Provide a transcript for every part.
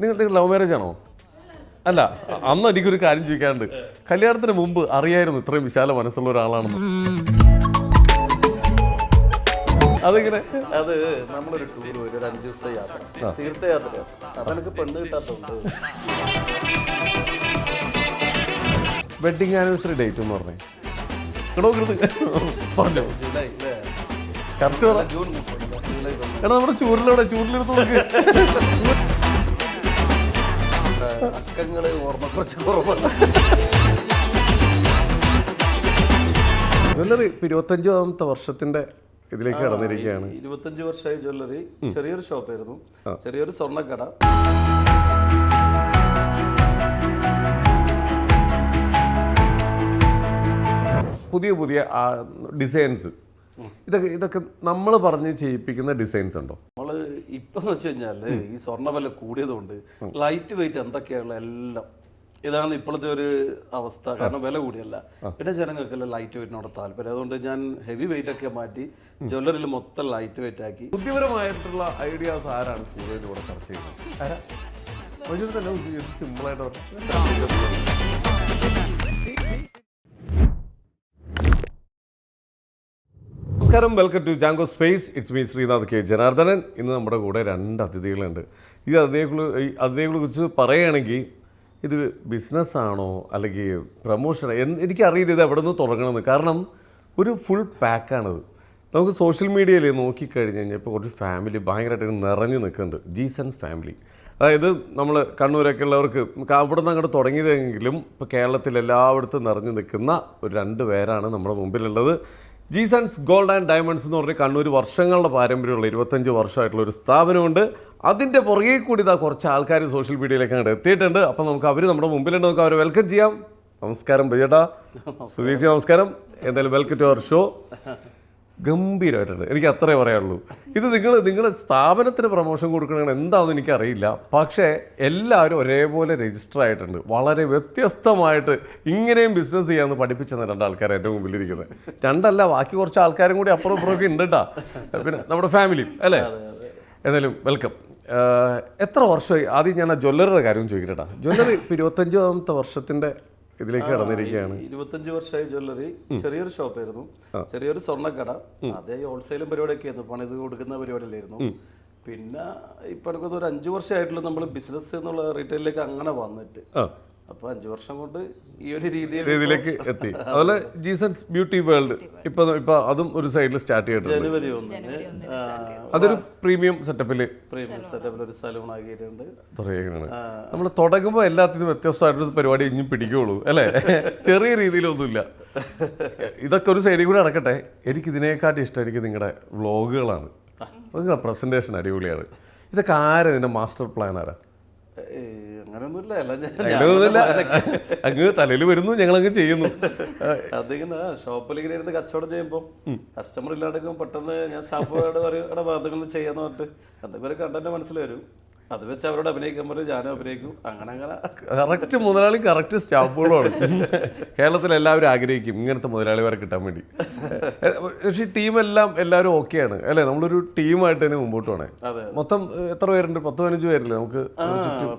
നിങ്ങൾ love marriage ആണോ? അല്ല, അന്ന് എനിക്കൊരു കാര്യം ചോദിക്കാറുണ്ട്. കല്യാണത്തിന് മുമ്പ് അറിയായിരുന്നു ഇത്രയും വിശാല മനസ്സുള്ള ഒരാളാണെന്ന്. അതിങ്ങനെ അത് നമ്മളൊരു ടൂർ ഒരു 5 ദിവസത്തെ യാത്ര, തീർത്ഥയാത്ര. അതെനിക്ക് പെണ്ണ് കിട്ടാത്തതുണ്ട്. വെഡിങ് ആനിവേഴ്സറി ഡേറ്റ് എന്ന് പറഞ്ഞേ പറഞ്ഞോ, ജൂലൈ കറക്റ്റ് പറ. ജൂൺ 30. ജൂലൈ 30. എടാ നമ്മുടെ ചൂരിലെടുത്ത് നോക്ക്. അക്കങ്ങള് ഓർമ്മ കുറച്ച് കുറവാണ്. ജ്വല്ലറി 25ാമത്തെ വർഷത്തിന്റെ ഇതിലേക്ക് കടന്നിരിക്കുകയാണ്. 25 വർഷമായി ജ്വല്ലറി. ചെറിയൊരു ഷോപ്പായിരുന്നു, ചെറിയൊരു സ്വർണ്ണക്കട. പുതിയ പുതിയ ഡിസൈൻസ്, ഇതൊക്കെ നമ്മൾ പറഞ്ഞ് ചെയ്യിപ്പിക്കുന്ന ഡിസൈൻസ് ഉണ്ടോ? നമ്മള് ഇപ്പൊന്ന് വെച്ച് കഴിഞ്ഞാല് ഈ സ്വർണ്ണ വില കൂടിയതുകൊണ്ട് ലൈറ്റ് വെയിറ്റ് എന്തൊക്കെയുള്ള എല്ലാം ഇതാണ് ഇപ്പോഴത്തെ ഒരു അവസ്ഥ. കാരണം വില കൂടിയല്ല, പിന്നെ ജനങ്ങൾക്കെല്ലാം ലൈറ്റ് വെയിറ്റിനോട് താല്പര്യം. അതുകൊണ്ട് ഞാൻ ഹെവി വെയിറ്റ് ഒക്കെ മാറ്റി ജ്വല്ലറിയിൽ മൊത്തം ലൈറ്റ് വെയിറ്റ് ആക്കി. ബുദ്ധിപരമായിട്ടുള്ള ഐഡിയാസ് ആരാണ് കൂടുതൽ ഇവിടെ ചർച്ച ചെയ്യുന്നത്? സിമ്പിളായിട്ട് നമസ്കാരം, welcome to Jango space. It's me Srinath K Janardhanan. ഇന്ന് നമ്മുടെ കൂടെ 2 അതിഥികളുണ്ട്. ഈ അതിഥികളെ കുറിച്ച് പറയുകയാണെങ്കിൽ ഇത് ബിസിനസ്സാണോ അല്ലെങ്കിൽ പ്രൊമോഷൻ, എനിക്കറിയില്ല ഇത് എവിടെ നിന്ന് തുടങ്ങണമെന്ന്. കാരണം ഒരു ഫുൾ പാക്കാണത്. നമുക്ക് സോഷ്യൽ മീഡിയയിൽ നോക്കിക്കഴിഞ്ഞ് കഴിഞ്ഞാൽ ഇപ്പോൾ കുറച്ച് ഫാമിലി ഭയങ്കരമായിട്ട് നിറഞ്ഞു നിൽക്കുന്നുണ്ട്. ജീസൻസ് ഫാമിലി, അതായത് നമ്മൾ കണ്ണൂരൊക്കെ ഉള്ളവർക്ക് അവിടെ നിന്ന് അങ്ങോട്ട് തുടങ്ങിയതെങ്കിലും ഇപ്പോൾ കേരളത്തിൽ എല്ലായിടത്തും നിറഞ്ഞു നിൽക്കുന്ന ഒരു 2 പേരാണ് നമ്മുടെ മുമ്പിലുള്ളത്. ജീസൺസ് ഗോൾഡ് ആൻഡ് ഡയമണ്ട്സ് എന്ന് പറഞ്ഞാൽ കണ്ണൂർ വർഷങ്ങളുടെ പാരമ്പര്യമുള്ള 25 വർഷമായിട്ടുള്ള ഒരു സ്ഥാപനമുണ്ട്. അതിൻ്റെ പുറകെ കൂടി ഇതാ കുറച്ച് ആൾക്കാർ സോഷ്യൽ മീഡിയയിലേക്ക് അങ്ങോട്ട് എത്തിയിട്ടുണ്ട്. അപ്പോൾ നമുക്ക് അവർ നമ്മുടെ മുമ്പിലുണ്ട്, നമുക്ക് അവരെ വെൽക്കം ചെയ്യാം. നമസ്കാരം ബിജേട്ടാ, സുധീഷ് നമസ്കാരം. എന്തായാലും വെൽക്കം ടു അവർ ഷോ. ഗംഭീരമായിട്ടുണ്ട്, എനിക്ക് അത്രേ പറയാനുള്ളൂ. ഇത് നിങ്ങൾ സ്ഥാപനത്തിന് പ്രൊമോഷൻ കൊടുക്കണമെന്ന് എന്താണെന്ന് എനിക്കറിയില്ല, പക്ഷേ എല്ലാവരും ഒരേപോലെ രജിസ്റ്റർ ആയിട്ടുണ്ട്. വളരെ വ്യത്യസ്തമായിട്ട് ഇങ്ങനെയും ബിസിനസ് ചെയ്യാമെന്ന് പഠിപ്പിച്ചെന്ന 2 ആൾക്കാർ എൻ്റെ മുമ്പിലിരിക്കുന്നത്. 2 അല്ല, ബാക്കി കുറച്ച് ആൾക്കാരും കൂടി അപ്പുറം ഇപ്പുറമൊക്കെ ഉണ്ട് കേട്ടോ. പിന്നെ നമ്മുടെ ഫാമിലി അല്ലേ. എന്തായാലും വെൽക്കം. എത്ര വർഷമായി? ആദ്യം ഞാൻ ആ ജ്വല്ലറിയുടെ കാര്യം ചോദിക്കട്ടെ. ജ്വല്ലറി 25ാമത്തെ വർഷത്തിൻ്റെ ഇതിലേക്ക് കടന്നിരിക്കുകയാണ്. 25 വർഷമായി ജ്വല്ലറി. ചെറിയൊരു ഷോപ്പായിരുന്നു, ചെറിയൊരു സ്വർണ്ണക്കട. അതേ ഹോൾസെയിലും പരിപാടിയൊക്കെ ആയിരുന്നു, പണിത് കൊടുക്കുന്ന പരിപാടിയിലായിരുന്നു. പിന്നെ ഇപ്പൊ എനിക്കൊന്ന് ഒരു 5 വർഷമായിട്ടുള്ള നമ്മൾ ബിസിനസ് എന്നുള്ള റീറ്റെയിലേക്ക് അങ്ങനെ വന്നിട്ട്, അപ്പൊ 5 വർഷം കൊണ്ട് ഈ ഒരു രീതിയിലേക്ക് എത്തി. അതുപോലെ ജീസൺസ് ബ്യൂട്ടി വേൾഡ് ഇപ്പൊ അതും ഒരു സൈഡിൽ സ്റ്റാർട്ട് ചെയ്തിട്ടുണ്ട്. ജനുവരി 1 അതൊരു പ്രീമിയം സെറ്റപ്പിൽ ഒരു സലൂൺ ആക്കിയിട്ടുണ്ട്. നമ്മൾ തുടങ്ങുമ്പോൾ എല്ലാത്തിനും വ്യത്യസ്തമായിട്ടൊരു പരിപാടി ഇനിയും പിടിക്കുള്ളൂ അല്ലേ? ചെറിയ രീതിയിലൊന്നുമില്ല. ഇതൊക്കെ ഒരു സൈഡിൽ കൂടെ നടക്കട്ടെ. എനിക്ക് ഇതിനേക്കാട്ടും ഇഷ്ടം എനിക്ക് നിങ്ങളുടെ വ്ളോഗുകളാണ്. നിങ്ങളുടെ പ്രസന്റേഷൻ അടിപൊളിയാണ്. ഇതൊക്കെ ആരാ ഇതിന്റെ മാസ്റ്റർ പ്ലാൻ ആരാ? അങ്ങനെയൊന്നുമില്ല, അങ്ങ് തലയിൽ വരുന്നു, ഞങ്ങളങ്ങ് ചെയ്യുന്നു. അതിങ്ങനെ ഷോപ്പിൽ ഇങ്ങനെ ഇരുന്ന് കച്ചവടം ചെയ്യുമ്പോൾ കസ്റ്റമർ ഇല്ലാണ്ടെങ്കിൽ പെട്ടെന്ന് ഞാൻ സ്റ്റാഫോട് പറയും എന്തെങ്കിലും ചെയ്യാന്ന് പറഞ്ഞിട്ട് എന്തെങ്കിലും ഒരു കണ്ടന്റ് മനസ്സിൽ വരും. അത് വെച്ച് അവരോട് അഭിനയിക്കാൻ പറയും, ഞാനും അഭിനയിക്കും. അങ്ങനെ കറക്റ്റ് മുതലാളി കറക്റ്റ് സ്റ്റാഫുകളുമാണ്. കേരളത്തിൽ എല്ലാവരും ആഗ്രഹിക്കും ഇങ്ങനത്തെ മുതലാളിമാരെ കിട്ടാൻ വേണ്ടി. പക്ഷേ എല്ലാവരും ഓക്കെയാണ് അല്ലേ? നമ്മളൊരു ടീമായിട്ട് തന്നെ മുമ്പോട്ട് പോകണേ. മൊത്തം എത്ര പേരുണ്ട്? 10-15 പേരില്ലേ നമുക്ക്?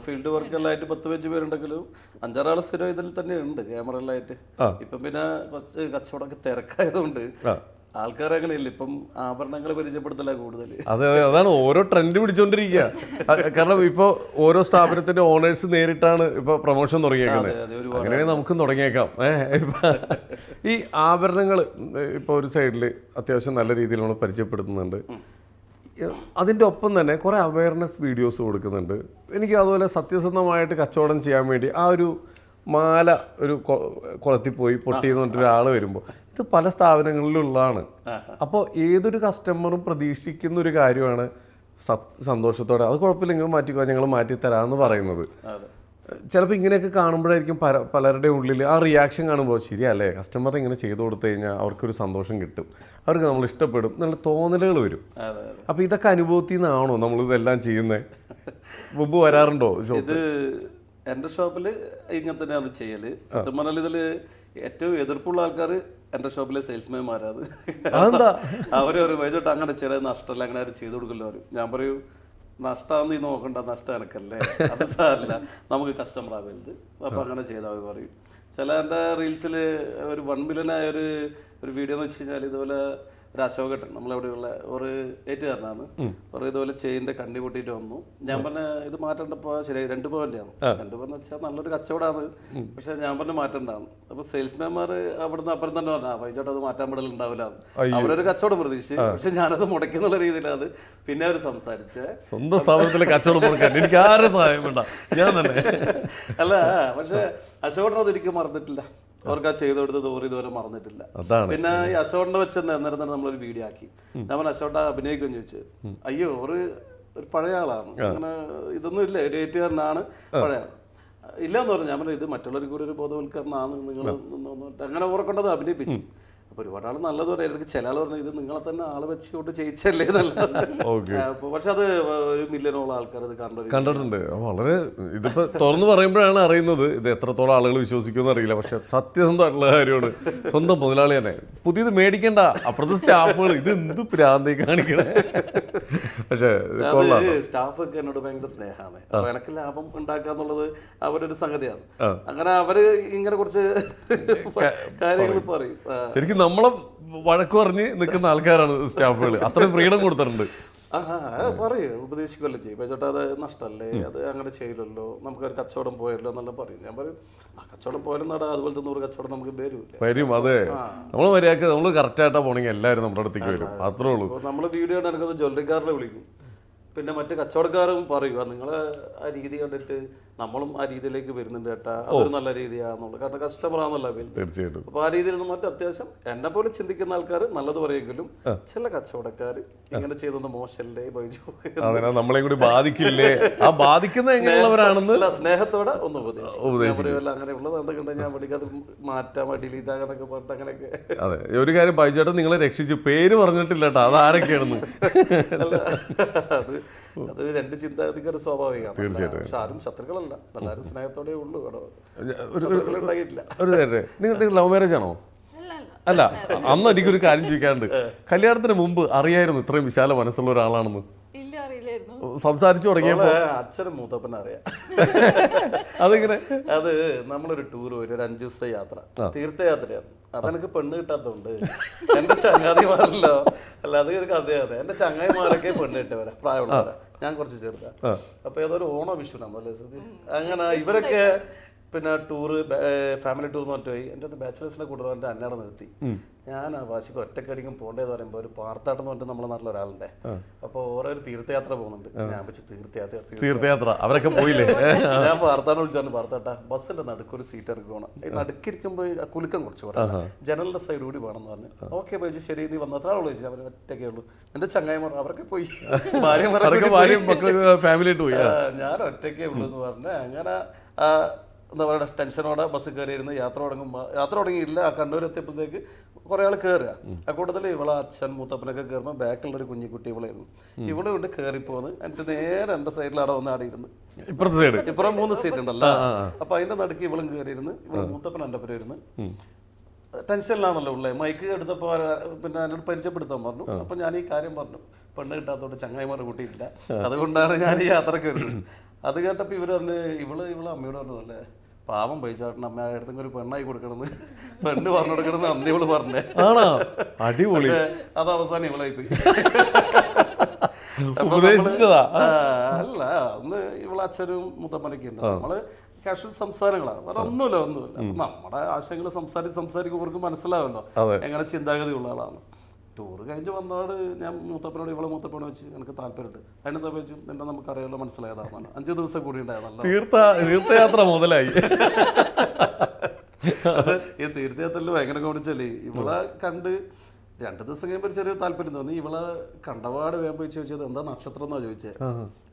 ഫീൽഡ് വർക്ക് എല്ലാം ആയിട്ട് 10-15 പേരുണ്ടെങ്കിലും 5-6 ആൾ സ്ഥിരം ഇതിൽ തന്നെ ഉണ്ട് ക്യാമറ എല്ലാം ആയിട്ട്. ഇപ്പം പിന്നെ കുറച്ച് കച്ചവടമൊക്കെ തിരക്കായതുകൊണ്ട് ആൾക്കാർ അങ്ങനെയില്ല, ഇപ്പം ആഭരണങ്ങൾ പരിചയപ്പെടുത്തല കൂടുതൽ. അതാണ് ഓരോ ട്രെൻഡ് പിടിച്ചോണ്ടിരിക്കുക. കാരണം ഇപ്പൊ ഓരോ സ്ഥാപനത്തിന്റെ ഓണേഴ്സ് നേരിട്ടാണ് ഇപ്പൊ പ്രൊമോഷൻ തുടങ്ങിയേക്കുന്നത്. അങ്ങനെയാണെങ്കിൽ നമുക്കും തുടങ്ങിയേക്കാം. ഈ ആഭരണങ്ങൾ ഇപ്പൊ ഒരു സൈഡില് അത്യാവശ്യം നല്ല രീതിയിൽ നമ്മൾ പരിചയപ്പെടുത്തുന്നുണ്ട്. അതിൻ്റെ ഒപ്പം തന്നെ കുറേ അവയർനെസ് വീഡിയോസ് കൊടുക്കുന്നുണ്ട്. എനിക്ക് അതുപോലെ സത്യസന്ധമായിട്ട് കച്ചവടം ചെയ്യാൻ വേണ്ടി ആ ഒരു മാല ഒരു കുളത്തിൽ പോയി പൊട്ടിയെന്ന് പറഞ്ഞിട്ട് ഒരാൾ വരുമ്പോൾ ഇത് പല സ്ഥാപനങ്ങളിലുള്ളതാണ്. അപ്പോൾ ഏതൊരു കസ്റ്റമറും പ്രതീക്ഷിക്കുന്ന ഒരു കാര്യമാണ് സന്തോഷത്തോടെ അത് കുഴപ്പമില്ല നിങ്ങൾ മാറ്റിക്കോ, ഞങ്ങൾ മാറ്റിത്തരാമെന്ന് പറയുന്നത്. ചിലപ്പോൾ ഇങ്ങനെയൊക്കെ കാണുമ്പോഴായിരിക്കും പലരുടെ ഉള്ളിൽ ആ റിയാക്ഷൻ കാണുമ്പോൾ ശരിയല്ലേ, കസ്റ്റമർ ഇങ്ങനെ ചെയ്തു കൊടുത്തു കഴിഞ്ഞാൽ അവർക്കൊരു സന്തോഷം കിട്ടും, അവർക്ക് നമ്മൾ ഇഷ്ടപ്പെടും, നല്ല തോന്നലുകൾ വരും. അപ്പോൾ ഇതൊക്കെ അനുഭവത്തിൽ നിന്നാണോ നമ്മളിതെല്ലാം ചെയ്യുന്നത്? മുമ്പ് വരാറുണ്ടോ? ഇത് എൻ്റെ ഷോപ്പിൽ ഇങ്ങനെ തന്നെയാണ് ചെയ്യല്. സത്യം പറഞ്ഞാൽ ഇതിൽ ഏറ്റവും എതിർപ്പുള്ള ആൾക്കാർ എൻ്റെ ഷോപ്പിലെ സെയിൽസ്മാൻമാരാണ്. അവരൊരു വൈകിട്ട് അങ്ങനെ ചില നഷ്ടമല്ല അങ്ങനെ ചെയ്തു കൊടുക്കില്ല. അവർ ഞാൻ പറയൂ നഷ്ടമാണെന്ന് നീ നോക്കണ്ട, നഷ്ടം എനക്കല്ലേ, അത് സാരില്ല, നമുക്ക് കസ്റ്റമർ ആവരുത്, അപ്പം അങ്ങനെ ചെയ്താൽ മതി പറയും. ചില എൻ്റെ റീൽസിൽ ഒരു 1 million ആയ ഒരു വീഡിയോ എന്ന് വെച്ച് കഴിഞ്ഞാൽ ഇതുപോലെ ഒരു അശോകട്ടൻ നമ്മളെവിടെയുള്ള ഒരു ഏറ്റുകാരനാണ്, ഒരു ഇതുപോലെ ചെയിൻ്റെ കണ്ണി പൊട്ടിയിട്ട് വന്നു. ഞാൻ പറഞ്ഞ ഇത് മാറ്റേണ്ടപ്പോൾ ശരിയായി 2 പവൻ്റെയാണ്. 2 പവൻ വെച്ചാൽ നല്ലൊരു കച്ചവടമാണ്, പക്ഷെ ഞാൻ പറഞ്ഞ മാറ്റേണ്ടതാണ്. അപ്പോൾ സെയിൽസ്മാൻമാർ അവിടുന്ന് അപ്പുറം തന്നെ പറഞ്ഞാൽ വൈകിട്ട് അത് മാറ്റാൻ പെടലുണ്ടാവില്ല, അവരൊരു കച്ചവടം പ്രതീക്ഷിച്ച്. പക്ഷെ ഞാനത് മുടക്കുന്നുള്ള രീതിയിലാണ് പിന്നെ അവർ സംസാരിച്ച്. സ്വന്തം സ്ഥാപനത്തിലെ കച്ചവടം മുടക്കാൻ എനിക്ക് ആരും സഹായം വേണ്ട, ഞാൻ തന്നെ. അല്ല, പക്ഷെ അശോകനെ അതൊരിക്കലും മറന്നിട്ടില്ല, അവർക്ക് ആ ചെയ്ത് കൊടുത്തത് ഇതുവരെ മറന്നിട്ടില്ല. പിന്നെ ഈ അശോകനെ വെച്ച് അന്നേരം തന്നെ നമ്മളൊരു വീഡിയോ ആക്കി. ഞാൻ പറഞ്ഞ അശോകനെ അഭിനയിക്കുമെന്ന് ചോദിച്ചു. അയ്യോ, ഒരു പഴയ ആളാണ്, അങ്ങനെ ഇതൊന്നും ഇല്ല, ഒരു ഏറ്റുകാരനാണ്, പഴയ ആൾ ഇല്ലയെന്ന് പറഞ്ഞു. ഞാൻ പറഞ്ഞു ഇത് മറ്റുള്ളവർക്ക് കൂടി ഒരു ബോധവൽക്കരണമാണ്, നിങ്ങൾ അങ്ങനെ ഓർക്കേണ്ടത് അഭിനയിപ്പിച്ചു. അപ്പോൾ ഒരുപാട് ആൾ നല്ലത് പറയാം, എനിക്ക് ചില ആൾ പറഞ്ഞു ഇത് നിങ്ങളെ തന്നെ ആള് വെച്ചുകൊണ്ട് ചെയ്യിച്ചല്ലേ നല്ലത്. പക്ഷെ അത് 1 million ആൾക്കാർ അത് കണ്ടിട്ടുണ്ട്. വളരെ ഇതിപ്പോ തുറന്നു പറയുമ്പോഴാണ് അറിയുന്നത് ഇത് എത്രത്തോളം ആളുകൾ വിശ്വസിക്കുമെന്ന് അറിയില്ല. പക്ഷെ സത്യസന്ധമായിട്ടുള്ള കാര്യമാണ്, സ്വന്തം മുതലാളി തന്നെ പുതിയത് മേടിക്കണ്ട, അപ്പുറത്തെ സ്റ്റാഫുകൾ ഇത് എന്ത് പ്രാന്തി കാണിക്കണേ. പക്ഷെ സ്റ്റാഫൊക്കെ എന്നോട് ഭയങ്കര സ്നേഹമാണ്, അപ്പൊ എനിക്ക് ലാഭം ഉണ്ടാക്കാന്നുള്ളത് അവരൊരു സംഗതിയാണ്. അങ്ങനെ അവര് ഇങ്ങനെ കുറച്ച് കാര്യങ്ങൾ പറയും. ശരിക്കും നമ്മളെ വഴക്ക് പറഞ്ഞ് നിൽക്കുന്ന ആൾക്കാരാണ് സ്റ്റാഫുകൾ, അത്രയും ഫ്രീഡം കൊടുത്തിട്ടുണ്ട്. പറയും, ഉപദേശിക്കുമല്ലോ ചെയ്യും. ചേട്ടാ അത് നഷ്ടമല്ലേ, അത് അങ്ങനെ ചെയ്യില്ലല്ലോ, നമുക്കൊരു കച്ചവടം പോയല്ലോ എന്നെല്ലാം പറയും. ഞാൻ പറയും ആ കച്ചവടം പോയാലും നടാ, അതുപോലത്തെ 100 കച്ചവടം നമുക്ക് വരും. അതെ, നമ്മൾ മര്യാദക്ക് നമ്മൾ കറക്റ്റായിട്ടാ പോണെങ്കിൽ എല്ലാവരും നമ്മുടെ അടുത്തേക്ക് വരും, അത്രേ ഉള്ളൂ. നമ്മൾ വീഡിയോ എടുക്കുന്നത് ജ്വല്ലറിക്കാരനെ വിളിക്കും, പിന്നെ മറ്റു കച്ചവടക്കാരും പറയുക നിങ്ങളെ ആ രീതി കണ്ടിട്ട് നമ്മളും ആ രീതിയിലേക്ക് വരുന്നുണ്ട് ചേട്ടാ, അതൊരു നല്ല രീതിയാണെന്നുള്ളത്. കാരണം കസ്റ്റമർ ആണല്ലോ തീർച്ചയായിട്ടും. അപ്പൊ ആ രീതിയിൽ നിന്ന് മറ്റു അത്യാവശ്യം എന്നെ പോലെ ചിന്തിക്കുന്ന ആൾക്കാർ നല്ലത് പറയുമെങ്കിലും ചില കച്ചവടക്കാർ ഇങ്ങനെ ചെയ്തൊന്ന് മോശമല്ലേ ബൈജു, നമ്മളെ കൂടി ബാധിക്കില്ലേ, ആ ബാധിക്കുന്ന എങ്ങനെയുള്ളവരാണെന്ന് സ്നേഹത്തോടെ ഒന്ന് ഉപദേശിക്കും. അങ്ങനെയുള്ളത് എന്തൊക്കെ ഞാൻ പഠിക്കാതെ മാറ്റാൻ ഡിലീറ്റ് ആകാനൊക്കെ പറഞ്ഞിട്ട് അങ്ങനെയൊക്കെ. അതെ, ഒരു കാര്യം ബൈജുട്ടൻ നിങ്ങളെ രക്ഷിച്ചു, പേര് പറഞ്ഞിട്ടില്ല കേട്ടോ, അത് ആരൊക്കെയാണെന്ന്. അത് 2 ചിന്താഗതിക്കാര് സ്വാഭാവികമാണ്. തീർച്ചയായിട്ടും. പക്ഷെ ആരും ശത്രുക്കളല്ല, എല്ലാവരും സ്നേഹത്തോടെ ഉള്ളൂ. ഒരു നിങ്ങൾ ലവ് മാരേജ് ആണോ? അല്ല, അന്ന് എനിക്കൊരു കാര്യം ചോദിക്കാറുണ്ട്, കല്യാണത്തിന് മുമ്പ് അറിയായിരുന്നു ഇത്രയും വിശാല മനസ്സുള്ള ഒരാളാണെന്ന്? സംസാരിച്ചു തുടങ്ങിയപ്പോ അച്ഛനും മൂത്തപ്പനെ അറിയാം. അതെങ്ങനെ? അത് നമ്മളൊരു ടൂർ പോയി, ഒരു 5 ദിവസത്തെ യാത്ര, തീർത്ഥയാത്രയാണ്. അതെനിക്ക് പെണ്ണ് കിട്ടാത്തതുകൊണ്ട് എന്റെ ചങ്ങാതിമാരല്ലോ, അല്ല അത് ഒരു കഥയാണ്. എന്റെ ചങ്ങായിമാരൊക്കെ പെണ്ണ് കിട്ടവരാ, പ്രായമുള്ളവരാ, ഞാൻ കുറച്ച് ചെറുതാ. അപ്പൊ ഏതൊരു ഓണ വിഷുനാന്നല്ലേ സുധി, അങ്ങനെ ഇവരൊക്കെ പിന്നെ ടൂറ് ഫാമിലി ടൂർ എന്ന് പറഞ്ഞിട്ട് പോയി. എൻ്റെ ബാച്ചിലേഴ്സിനെ കൂടുതൽ എൻ്റെ അന്നാടെ നിർത്തി. ഞാൻ ആ വാശിക്ക് ഒറ്റക്കടിക്കും പോകേണ്ടതെന്ന് പറയുമ്പോൾ ഒരു പാർത്താട്ടം എന്ന് പറഞ്ഞിട്ട് നമ്മുടെ നാട്ടിൽ ഒരാളുണ്ട്. അപ്പോൾ ഓരോ തീർത്ഥയാത്ര പോകുന്നുണ്ട്. ഞാൻ വെച്ച് തീർത്ഥയാത്ര അവരൊക്കെ പോയില്ലേ? ഞാൻ പാർത്താട്ടം വിളിച്ചാണ്, പാർത്താട്ട ബസ്സിന്റെ നടുക്കൊരു സീറ്റ് ഇറക്കി പോകണം, ഈ നടുക്കിരിക്കുമ്പോൾ കുലുക്കം കുറച്ച് പറയാം, ജനലിന്റെ സൈഡ് കൂടി വേണമെന്ന് പറഞ്ഞു. ഓക്കെ ബൈജു ശരി, നീ വന്നത്ര ആളോ ചോദിച്ചു. അവർ ഒറ്റയ്ക്കേ ഉള്ളൂ. എന്റെ ചങ്ങായിമാർ അവരൊക്കെ പോയി, ഫാമിലി പോയി, ഞാൻ ഒറ്റയ്ക്കേ ഉള്ളൂ എന്ന് പറഞ്ഞ് അങ്ങനെ എന്താ പറയുക ടെൻഷനോടെ ബസ് കയറിയിരുന്ന് യാത്ര തുടങ്ങിയില്ല. ആ കണ്ണൂർ എത്തിയപ്പോഴത്തേക്ക് കുറേ ആൾ കയറുക. ആ കൂട്ടത്തിൽ ഇവളെ അച്ഛൻ മൂത്തപ്പനൊക്കെ കയറുമ്പോൾ ബാക്കിലുള്ളൊരു കുഞ്ഞിക്കുട്ടി ഇവളായിരുന്നു. ഇവള് കൊണ്ട് കയറിപ്പോന്ന് എന്നിട്ട് നേരെ എൻ്റെ സൈഡിൽ അവിടെ വന്ന് ആടിയിരുന്നു. ഇപ്പുറം 3 സീറ്റ് ഉണ്ടല്ലോ, അപ്പൊ അതിന്റെ നടുക്ക് ഇവളും കയറിയിരുന്ന്, ഇവള് മൂത്തപ്പൻ എൻ്റെ പേര് ഇരുന്ന് ടെൻഷനിലാണല്ലോ ഉള്ളത്. മൈക്ക് എടുത്തപ്പോൾ പിന്നെ എന്നോട് പരിചയപ്പെടുത്താൻ പറഞ്ഞു. അപ്പൊ ഞാൻ ഈ കാര്യം പറഞ്ഞു, പെണ്ണ് കിട്ടാത്തോണ്ട് ചങ്ങായിമാർ കൂട്ടിയിട്ടില്ല, അതുകൊണ്ടാണ് ഞാൻ ഈ യാത്രക്ക് വരുന്നത്. അത് കേട്ടപ്പോൾ ഇവർ പറഞ്ഞു, ഇവള് അമ്മയോട് പറഞ്ഞതല്ലേ, പാവം പൈച്ചാട്ടൻ അമ്മ അടുത്തെങ്കിൽ ഒരു പെണ്ണായി കൊടുക്കണമെന്ന്, പെണ്ണ് പറഞ്ഞു കൊടുക്കണമെന്ന് അന്ന് ഇവള് പറഞ്ഞേ. അടിപൊളി. അത് അവസാനം ഇവളായി പോയി. അല്ല, ഒന്ന് ഇവളെ അച്ഛനും മുത്തമ്മനൊക്കെ ഉണ്ട്. നമ്മള് കാഷ്വൽ സംസാരങ്ങളാണ്, വേറെ ഒന്നുമില്ല. നമ്മുടെ ആശയങ്ങൾ സംസാരിക്കുമ്പോൾ മനസ്സിലാവല്ലോ എങ്ങനെ ചിന്താഗതി ഉള്ള ആളാണ്. ടൂർ കഴിഞ്ഞ് വന്നോട് ഞാൻ മൂത്തപ്പനോട് ഇവളെ മൂത്തപ്പനോട് വെച്ച് എനിക്ക് താല്പര്യമുണ്ട്, അതിനെന്താ വെച്ചു എന്നെ നമുക്കറിയാമല്ലോ മനസ്സിലായതാണ്. 5 ദിവസം കൂടി ഉണ്ടായതല്ല, തീർത്ഥയാത്ര മുതലായി. ഈ തീർത്ഥയാത്രയിൽ ഭയങ്കര ഗൗണിച്ചല്ലേ, ഇവളെ കണ്ട് 2 ദിവസം കഴിയുമ്പോൾ ചെറിയ താല്പര്യം തോന്നി. ഇവളെ കണ്ടപാട് വേഗം പോയി ചോദിച്ചത് എന്താ നക്ഷത്രം എന്നാ ചോദിച്ചത്.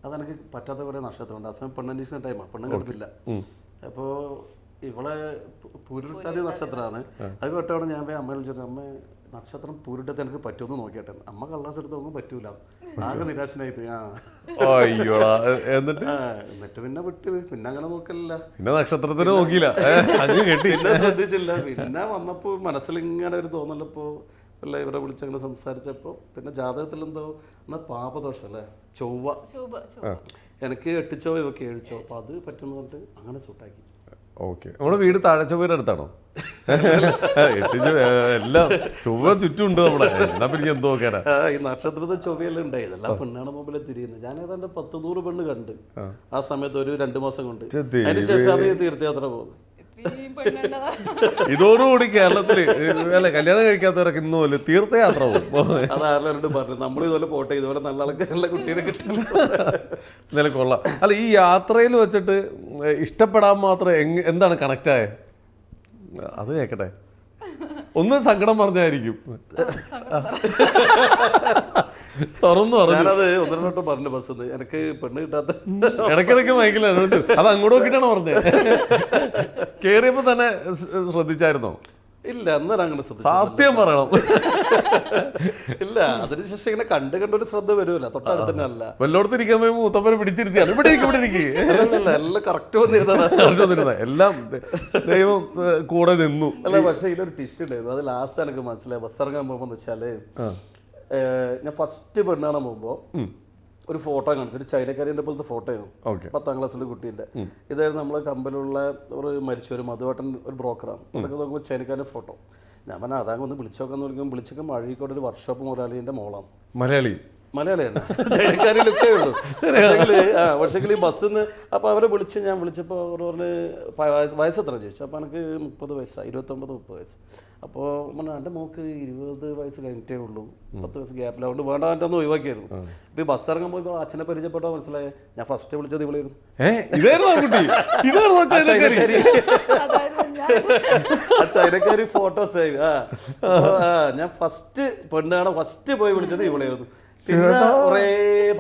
അതെനിക്ക് പറ്റാത്ത കുറേ നക്ഷത്രമുണ്ട്, ആ സമയം പെണ്ണന്വേഷണ ടൈമാണ്, പെണ്ണും കിടക്കില്ല. അപ്പോൾ ഇവളെ പൂരുട്ടാതി നക്ഷത്രമാണ്. അത് കേട്ടോടെ ഞാൻ അമ്മയിൽ ചോദിച്ചു, അമ്മ നക്ഷത്രം പൂരിട്ടത്തെ എനിക്ക് പറ്റുമെന്ന് നോക്കിയാട്ടെ. അമ്മ കള്ളാസ് എടുത്ത് നോക്കുമ്പോൾ പറ്റൂല, ആകെ നിരാശനായി പോയി. എന്നിട്ട് പിന്നെ വിട്ട്, പിന്നെ അങ്ങനെ നോക്കലില്ല, പിന്നെ നക്ഷത്രത്തിന് നോക്കിയില്ല, പിന്നെ ശ്രദ്ധിച്ചില്ല. പിന്നെ വന്നപ്പോ മനസ്സിൽ ഇങ്ങനെ ഒരു തോന്നലപ്പോ അല്ല ഇവരെ വിളിച്ചങ്ങനെ സംസാരിച്ചപ്പോൾ പിന്നെ ജാതകത്തിൽ എന്തോ എന്നാൽ പാപദോഷം അല്ലേ, ചൊവ്വ എനിക്ക് 8 ചൊവ്വ ഇവക്ക് 7 ചൊവ്വ, അപ്പോൾ അത് പറ്റുന്ന പറഞ്ഞിട്ട് അങ്ങനെ സൂട്ടാക്കി. ഓക്കെ, നമ്മുടെ വീട് താഴെച്ചൊവ്വയുടെ അടുത്താണോ? എല്ലാം ചൊവ്വ ചുറ്റുമുണ്ട് നമ്മുടെ. എന്നാ പിന്നെ എന്തോ നോക്കാനാ ഈ നക്ഷത്രത്തെ ചൊവ്വയെല്ലാം ഉണ്ടായി, ഇതെല്ലാം പെണ്ണാണ് മുമ്പിലെ തിരിയുന്നത്. ഞാൻ ഏതാണ്ട് 10-100 പെണ്ണ് കണ്ട് ആ സമയത്ത് ഒരു 2 മാസം കൊണ്ട്. അതിനുശേഷം അത് തീർത്ഥയാത്ര പോകുന്നത്. ഇതോടുകൂടി കേരളത്തില് അല്ല കല്യാണം കഴിക്കാത്തവരൊക്കെ ഇന്ന് പോലെ തീർത്ഥയാത്ര പോകും. അതാരും പറഞ്ഞു നമ്മൾ ഇതുപോലെ പോട്ടെ, ഇതുപോലെ നല്ല ആൾക്ക് നല്ല കുട്ടീനെ കിട്ടും. എന്നാലും കൊള്ളാം. അല്ല ഈ യാത്രയിൽ വെച്ചിട്ട് ഇഷ്ടപ്പെടാൻ മാത്രം എന്താണ് കണക്റ്റായ അത് കേക്കട്ടെ. ഒന്ന് സങ്കടം പറഞ്ഞായിരിക്കും തുറന്നു പറഞ്ഞു. ഞാനത് 1-2 പറഞ്ഞു ബസ്സിന്ന് എനിക്ക് പെണ്ണ് കിട്ടാത്ത ഇടയ്ക്കിടയ്ക്ക് മൈക്കിൽ അത് അങ്ങോട്ട് നോക്കിയിട്ടാണ് പറഞ്ഞത്. കേറിയപ്പോ തന്നെ ശ്രദ്ധിച്ചായിരുന്നോ? ഇല്ല, അന്നേരം അങ്ങനെ ശ്രദ്ധിച്ചു. സത്യം പറയണം. ഇല്ല, അതിനുശേഷം ഇങ്ങനെ കണ്ടൊരു ശ്രദ്ധ വരുമല്ലോ, തൊട്ടടുത്ത് തന്നെ അല്ല. വല്ലോടത്ത് ഇരിക്കാൻ പോയി മൂത്തപ്പനെ പിടിച്ചിരുത്തിയാണ് ഇവിടെ എല്ലാം കറക്റ്റ് വന്നിരുന്നതാണ്. എല്ലാം ദൈവം കൂടെ നിന്നു. അല്ല, പക്ഷെ ഇതിലൊരു ട്വിസ്റ്റ് ഉണ്ടായിരുന്നു. അത് ലാസ്റ്റ് എനിക്ക് മനസ്സിലായി. ബസ് ഇറങ്ങാൻ പോകുമ്പോൾ എന്ന് വെച്ചാല് ഞാൻ ഫസ്റ്റ് പെണ്ണ് കാണാൻ പോകുമ്പോ ഒരു ഫോട്ടോ കാണിച്ചു, ഒരു ചൈനക്കാരിന്റെ പോലത്തെ ഫോട്ടോ ആയിരുന്നു. 10ാം ക്ലാസ്സിലെ കുട്ടീന്റെ. ഇതായിരുന്നു നമ്മളെ കമ്പനിലുള്ള ഒരു മരിച്ച ഒരു മധുവട്ടൻ ഒരു ബ്രോക്കറാണ്. അതൊക്കെ നോക്കുമ്പോൾ ചൈനക്കാരൻ്റെ ഫോട്ടോ. ഞാൻ പറഞ്ഞാൽ അതാകുമ്പോൾ ഒന്ന് വിളിച്ചോക്കാന്ന് വിളിക്കുമ്പോൾ വിളിച്ചൊക്കെ അഴീക്കോട് ഒരു വർക്ക്ഷോപ്പ് മുതലാളിന്റെ മോളാണ്. മലയാളിയാണ്, ചൈനക്കാരിലൊക്കെ ഉള്ളൂ. പക്ഷേങ്കിൽ ഈ ബസ്സിൽ നിന്ന് അപ്പോൾ അവരെ ഞാൻ വിളിച്ചപ്പോൾ അവർ പറഞ്ഞ് വയസ്സെത്ര ചോദിച്ചു. അപ്പോൾ എനിക്ക് 30 വയസ്സാണ്, 29-30 വയസ്സ്. അപ്പോൾ എൻ്റെ മോക്ക് 20 വയസ്സ് കഴിഞ്ഞിട്ടേ ഉള്ളൂ, 10 വയസ്സ് ഗ്യാപ്പിൽ. അതുകൊണ്ട് വേണ്ട എൻ്റെ ഒന്ന് ഒഴിവാക്കിയായിരുന്നു. ഇപ്പോൾ ഈ ബസ് ഇറങ്ങുമ്പോൾ ഇപ്പോൾ അച്ഛനെ പരിചയപ്പെട്ടോ മനസ്സിലായേ ഞാൻ ഫസ്റ്റ് വിളിച്ചത് ഇവളായിരുന്നു. ചൈനക്കാരി ഫോട്ടോ സേവ്. ഞാൻ ഫസ്റ്റ് പെണ്ണാണ് ഫസ്റ്റ് പോയി വിളിച്ചത് ഇവളായിരുന്നു. പിന്നെ കുറേ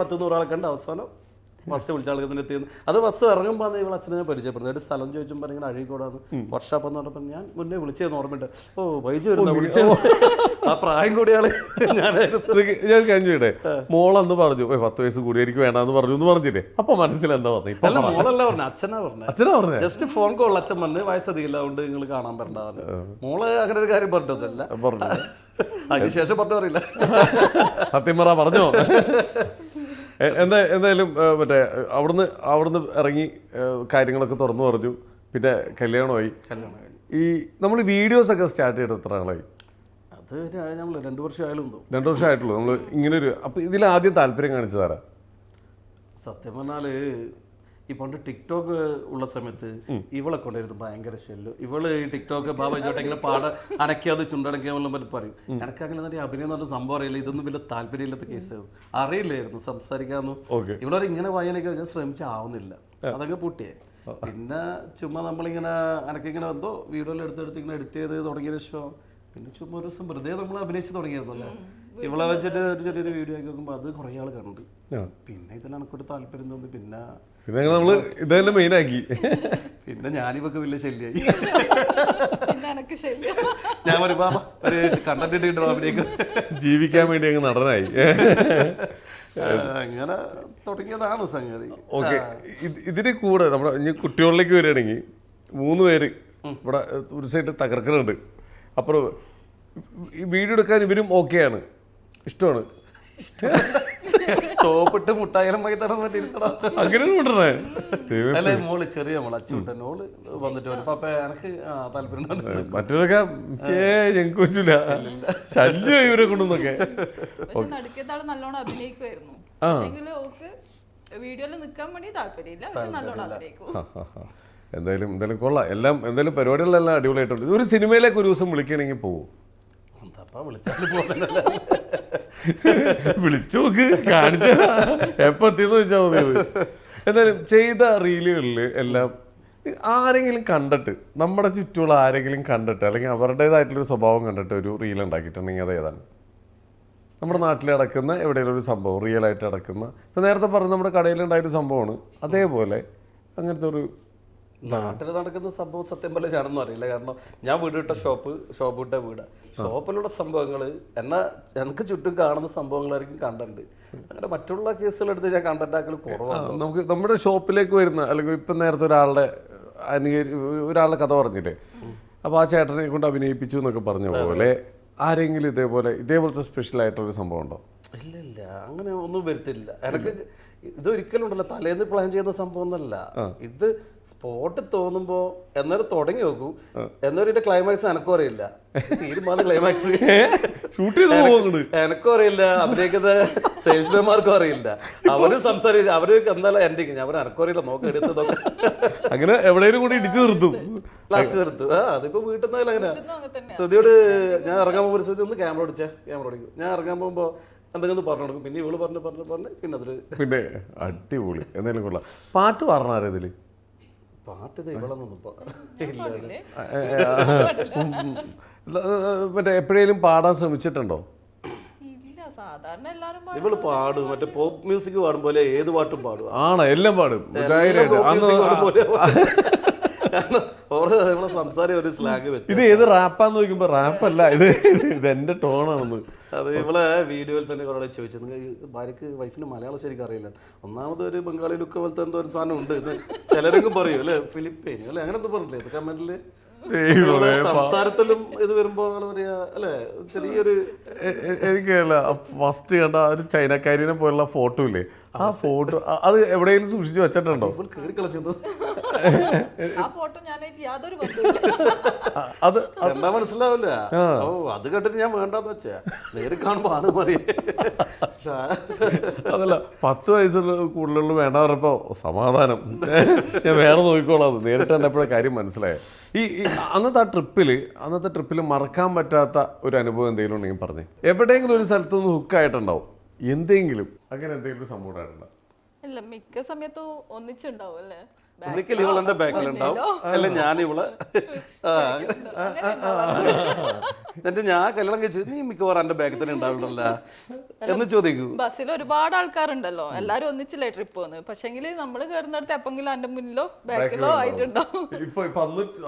10-100 ആളെ കണ്ട് അവസാനം ബസ് വിളിച്ച ആൾക്ക് തന്നെ എത്തിയിരുന്നു. അത് ബസ് ഇറങ്ങുമ്പോൾ ഇവൾ അച്ഛനെ ഞാൻ പരിചയപ്പെടുന്നത്. ഒരു സ്ഥലം ചോദിച്ചുമ്പോൾ ഇങ്ങനെ അഴീക്കോടാന്ന് വർക്ക്ഷോപ്പ് എന്ന് പറഞ്ഞപ്പോൾ ഞാൻ മുന്നേ വിളിച്ചതെന്ന് ഓർമ്മയുണ്ട്. ഓ വൈജു വരുന്ന വിളിച്ചത് ആ പ്രായം കൂടിയാള് ഞാനായിരുന്നു. ഞാൻ കഴിഞ്ഞിട്ടെ മോളന്ന് പറഞ്ഞു 10 വയസ്സ് കൂടി എനിക്ക് വേണമെന്ന് പറഞ്ഞു എന്ന് പറഞ്ഞില്ലേ? അപ്പൊ മനസ്സിലെന്താ പറഞ്ഞു? അല്ല, മോളല്ല പറഞ്ഞു, അച്ഛനാ പറഞ്ഞു. ജസ്റ്റ് ഫോൺ കോൾ അച്ഛൻ പറഞ്ഞ് വയസ്സധികമില്ല അതുകൊണ്ട് നിങ്ങൾ കാണാൻ വരണ്ടാന്ന്. മോള് അങ്ങനെ ഒരു കാര്യം പറഞ്ഞതല്ല, അതിനുശേഷം പറഞ്ഞു അറിയില്ല. സത്യം പറ പറഞ്ഞോ? എന്തായാലും മറ്റേ അവിടുന്ന് ഇറങ്ങി കാര്യങ്ങളൊക്കെ തുറന്നു പറഞ്ഞു. പിന്നെ കല്യാണമായി. ഈ നമ്മൾ വീഡിയോസ് ഒക്കെ സ്റ്റാർട്ട് ചെയ്തിട്ട് എത്ര നാളായി? അത് നമ്മൾ 2 വർഷമായാലും 2 വർഷമായിട്ടുള്ളൂ നമ്മൾ ഇങ്ങനൊരു. അപ്പം ഇതിൽ ആദ്യം താല്പര്യം കാണിച്ചതാരാ? സത്യം പറഞ്ഞാല് ഈ പണ്ട് ടിക്ടോക്ക് ഉള്ള സമയത്ത് ഇവളെ കൊണ്ടായിരുന്നു ഭയങ്കര ശല്യം. ഇവള് ഈ ടിക്ടോക്ക് ബാബായിച്ചോട്ടെ ഇങ്ങനെ അനക്കിയത് ചുണ്ടടക്കിയാൽ പറയും. എനിക്ക് അങ്ങനെ അഭിനയം എന്ന് പറഞ്ഞ സംഭവം അറിയില്ല, ഇതൊന്നും വലിയ താല്പര്യമില്ലാത്ത കേസായിരുന്നു, അറിയില്ലായിരുന്നു സംസാരിക്കാമെന്നും. ഇവളൊരു ഇങ്ങനെ വായനയൊക്കെ ഞാൻ ശ്രമിച്ചാവുന്നില്ല, അതങ്ങ് പൂട്ടിയേ. പിന്നെ ചുമ്മാ നമ്മളിങ്ങനെ അനക്കിങ്ങനെ എന്തോ വീഡിയോയിൽ എടുത്തെടുത്ത് ഇങ്ങനെ എഡിറ്റ് ചെയ്ത് തുടങ്ങിയ ശേഷം പിന്നെ ചുമ്മാ ഒരു ദിവസം വെറുതെ നമ്മൾ അഭിനയിച്ച് തുടങ്ങിയിരുന്നല്ലേ. ഇവളെ വെച്ചിട്ട് ഒരു ചെറിയൊരു വീഡിയോ ആക്കി നോക്കുമ്പോൾ അത് കുറേ ആൾ കണ്ട്. പിന്നെ ഇതിൽ എനിക്കൊരു താല്പര്യം തോന്നി. പിന്നെ നമ്മള് ഇത് തന്നെ മെയിനാക്കി. പിന്നെ ഞാനിവക്ക് വലിയ ശല്യായി. ഞാൻ ഒരു കണ്ടന്റ് അഭിനയിക്കും ജീവിക്കാൻ വേണ്ടി അങ്ങ് നടനായി. അങ്ങനെ തുടങ്ങിയതാണ് സംഗതി. ഓക്കെ, ഇതിന് കൂടെ നമ്മുടെ ഇനി കുട്ടികളിലേക്ക് വരികയാണെങ്കിൽ 3 പേര് ഇവിടെ ഒരു സൈഡ് തകർക്കുന്നുണ്ട്. അപ്പുറം ഈ വീഡിയോ എടുക്കാൻ ഇവരും ഓക്കെയാണ്, ഇഷ്ടമാണ്. സോപ്പിട്ട് മുട്ടായാലും വാങ്ങി തരാൻ പറ്റിയിരുത്തടാ. അങ്ങനെ അല്ലേ മോള് ചെറിയ മോള് അച്ചുവിട്ടൻ ഓള് വന്നിട്ട് വരും. അപ്പൊ എനിക്ക് താല്പര്യം മറ്റൊരൊക്കെ ഞങ്ങൾക്ക് പറ്റൂല, ശല്യം ഇവരെ കൊണ്ടൊന്നൊക്കെ. നല്ലോണം അഭിനയിക്കുമായിരുന്നു. വീഡിയോയിൽ നിൽക്കാൻ വേണ്ടി താല്പര്യമില്ല, പക്ഷെ നല്ലോണം അഭിനയിക്കും. എന്തായാലും കൊള്ളാം. എന്തായാലും പരിപാടികളെല്ലാം അടിപൊളിയായിട്ടുണ്ട്. ഒരു സിനിമയിലേക്ക് ഒരു ദിവസം വിളിക്കണമെങ്കിൽ പോകും. വിളിച്ചു നോക്ക്, കാണിച്ച എപ്പോ എത്തിയെന്ന് വെച്ചാൽ മതി. എന്തായാലും ചെയ്ത റീലുകളിൽ എല്ലാം ആരെങ്കിലും കണ്ടിട്ട്, നമ്മുടെ ചുറ്റുമുള്ള ആരെങ്കിലും കണ്ടിട്ട് അല്ലെങ്കിൽ അവരുടേതായിട്ടുള്ളൊരു സ്വഭാവം കണ്ടിട്ട് ഒരു റീൽ ഉണ്ടാക്കിയിട്ടുണ്ടെങ്കിൽ അത് ഏതാണ്? നമ്മുടെ നാട്ടിൽ നടക്കുന്ന എവിടെയെങ്കിലും ഒരു സംഭവം റിയൽ ആയിട്ട് നടക്കുന്ന, ഇപ്പം നേരത്തെ പറഞ്ഞ നമ്മുടെ കടയിലുണ്ടായൊരു സംഭവമാണ്, അതേപോലെ അങ്ങനത്തെ ഒരു നാട്ടിൽ നടക്കുന്ന സംഭവം സത്യം പോലെ ഞാനൊന്നും അറിയില്ല. കാരണം ഞാൻ വീട് വിട്ട ഷോപ്പ് വിട്ട വീട്, ഷോപ്പിലുള്ള സംഭവങ്ങൾ എനിക്ക് ചുറ്റും കാണുന്ന സംഭവങ്ങളായിരിക്കും കണ്ടന്റ്. അങ്ങനെ മറ്റുള്ള കേസുകളെടുത്ത് ഞാൻ കണ്ടന്റ് ആക്കൽ കുറവാണ്. നമുക്ക് നമ്മുടെ ഷോപ്പിലേക്ക് വരുന്ന അല്ലെങ്കിൽ ഇപ്പം നേരത്തെ ഒരാളുടെ കഥ പറഞ്ഞില്ലേ, അപ്പോൾ ആ ചേട്ടനെ കൊണ്ട് അഭിനയിപ്പിച്ചു എന്നൊക്കെ പറഞ്ഞ പോലെ ആരെങ്കിലും ഇതേപോലത്തെ സ്പെഷ്യൽ ആയിട്ടൊരു സംഭവം ഉണ്ടോ? ഇല്ല അങ്ങനെ ഒന്നും വരുത്തില്ല. എനിക്ക് ഇതൊരിക്കലും ഉണ്ടല്ലോ തലേന്ന് പ്ലാൻ ചെയ്യുന്ന സംഭവം ഒന്നല്ല. ഇത് സ്പോട്ടിൽ തോന്നുമ്പോ എന്നാലും തുടങ്ങി നോക്കൂ. എന്നാലും ഇതിന്റെ ക്ലൈമാക്സ് എനക്കും അറിയില്ല. തീരുമാനം ക്ലൈമാക്സ് ഷൂട്ട് ചെയ്ത് എനക്കും അറിയില്ല, അഭിനയിക്കുന്ന സെയിൽസ്മാൻമാർക്കും അറിയില്ല. അവര് സംസാരിച്ച് അവര് എന്തായാലും എൻഡിങ് അവർ എനക്കും അറിയില്ല. നോക്കാം എടുത്ത് നോക്കാം, അങ്ങനെ എവിടെയും കൂടി ഇടിച്ചു നിർത്തും, ലാസ്റ്റ് നിർത്തും. അതിപ്പോ വീട്ടിൽ നിന്നാലും അങ്ങനെ. ശ്രുതിയോട് ഞാൻ ഇറങ്ങാൻ പോകുമ്പോൾ ശ്രുതി ഒന്ന് ക്യാമറ ഓടിക്കും. ഞാൻ ഇറങ്ങാൻ പോകുമ്പോ എന്തെങ്കിലും പറഞ്ഞു കൊടുക്കും. പിന്നെ ഇവള് പറഞ്ഞു പിന്നെ അതില് പിന്നെ അടിപൊളി. എന്തായാലും കൊള്ളാം. പാട്ട് പറഞ്ഞാരോ ഇതില്? പാട്ട് ഇത് ഇവളൊന്നും മറ്റേ എപ്പോഴേലും പാടാൻ ശ്രമിച്ചിട്ടുണ്ടോ? ഇല്ല, സാധാരണ എല്ലാരും ഇവള് പാടും. മറ്റേ പോപ്പ് മ്യൂസിക് പാടും പോലെ ഏത് പാട്ടും പാടും. ആണോ? എല്ലാം പാടും. സംസാരം ഒരു സ്ലാങ് വെച്ചു. ഇത് ഏത് റാപ്പാന്ന് നോക്കുമ്പോ റാപ്പല്ല, ഇത് എന്റെ ടോണാണെന്ന്. അത് ഇവളെ വീഡിയോയിൽ തന്നെ കുറെ ചോദിച്ചു, നിങ്ങൾക്ക് ഭാര്യക്ക് വൈഫിന് മലയാളം ശരിക്കും അറിയില്ല. ഒന്നാമത് ഒരു ബംഗാളി ലുക്ക് പോലത്തെ എന്തോ ഒരു സാധനം ഉണ്ട്. ചിലരെങ്കിലും പറയും അല്ലെ ഫിലിപ്പൈന് അല്ലെ അങ്ങനെ എന്തോ പറഞ്ഞില്ലേ ഇത് കമന്റില്. സംസാരത്തിലും ഇത് വരുമ്പോ പറയാ അല്ലെ ചെറിയൊരു എനിക്കല്ല ഫസ്റ്റ് കണ്ട ഒരു ചൈനക്കാരിനെ പോലുള്ള ഫോട്ടോ ഇല്ലേ, ആ ഫോട്ടോ അത് എവിടെയെങ്കിലും സൂക്ഷിച്ചു വെച്ചിട്ടുണ്ടോ? കേറി കളിച്ചത് ആ ഫോട്ടോ ഞാനായിട്ട് യാതൊരു അത് എന്താ മനസ്സിലാവില്ല. ഓ അത് കണ്ടിട്ട് ഞാൻ വേണ്ടാന്ന് വെച്ചാ നേരിൽ കാണുമ്പോ ആണ് പറയ. അതല്ല 10 വയസ്സുള്ള കൂടുതലുള്ള വേണ്ട പറഞ്ഞപ്പോ സമാധാനം, ഞാൻ വേറെ നോക്കിക്കോളാം. അത് നേരിട്ട് കണ്ടപ്പോഴേ കാര്യം മനസ്സിലായ. ഈ അന്നത്തെ ട്രിപ്പിൽ മറക്കാൻ പറ്റാത്ത ഒരു അനുഭവം എന്തെങ്കിലും ഉണ്ടെങ്കിൽ പറഞ്ഞേ. എവിടെയെങ്കിലും ഒരു സ്ഥലത്തുനിന്ന് ഹുക്കായിട്ടുണ്ടാവും എന്തെങ്കിലും, അങ്ങനെ എന്തെങ്കിലും സംഭവം ഉണ്ടായിട്ടുണ്ടോ? ഇല്ല, മിക്ക സമയത്തും ഒന്നിച്ചുണ്ടാവും അല്ലേ. ഒന്നിക്കൽ ഇവളെന്റെ ബാക്കിലുണ്ടാവും, അല്ല ഞാൻ ഇവള്. എന്നിട്ട് ഞാൻ കല്യാണം കഴിച്ചു നീ മിക്കവാറും എന്റെ ബാക്കിൽ തന്നെ ഉണ്ടാവില്ലല്ല എന്ന് ചോദിക്കൂ. ബസ്സിൽ ഒരുപാട് ആൾക്കാരുണ്ടല്ലോ, എല്ലാരും ഒന്നിച്ചില്ലേ ട്രിപ്പ് പോകുന്നത്. പക്ഷെങ്കിൽ നമ്മള് കയറുന്നിടത്ത് എപ്പെങ്കിലും എന്റെ മുന്നിലോ ബാക്കിലോ ആയിട്ടുണ്ടാവും.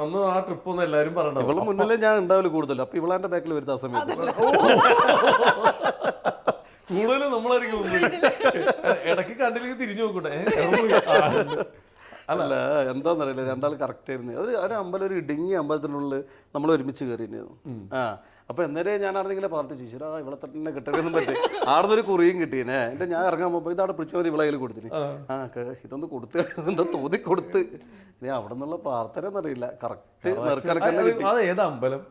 അന്ന് ആ ട്രിപ്പ് ഒന്നും എല്ലാരും പറയണ്ട. ഇവള് മുന്നിലേ ഞാൻ ഉണ്ടാവില്ല കൂടുതലും. അപ്പൊ ഇവളെന്റെ ബാക്കിൽ വരുന്ന സമയത്ത് കൂടുതലും നമ്മളായിരിക്കും ഇടയ്ക്ക് കണ്ടില്ലെങ്കിൽ തിരിഞ്ഞു നോക്കട്ടെ. അല്ല എന്താന്നറിയില്ല, രണ്ടാൾ കറക്റ്റ് ആയിരുന്നു. അത് ഒരു അമ്പലം, ഒരു ഇടുങ്ങിയ അമ്പലത്തിനുള്ളിൽ നമ്മൾ ഒരുമിച്ച് കയറിയിരുന്നു. അപ്പൊ എന്നേരം ഞാൻ ആണെന്നിങ്ങനെ പ്രാർത്ഥിച്ചു, ഈശ്വരാ ഇവിടെ തന്നെ കിട്ടണമെന്നും പറ്റി. ആടുന്നൊരു കുറിയും കിട്ടീനെ. എന്നിട്ട് ഞാൻ ഇറങ്ങാൻ പോകുമ്പോൾ ഇതവിടെ പിടിച്ചവർ ഇവിടെ കയ്യിൽ കൊടുത്തിന്. ഇതൊന്ന് കൊടുത്ത് എന്താ തോന്നി കൊടുത്ത്. ഇനി അവിടെ നിന്നുള്ള പ്രാർത്ഥന എന്നറിയില്ല. കറക്റ്റ് ഏതാ അമ്പലം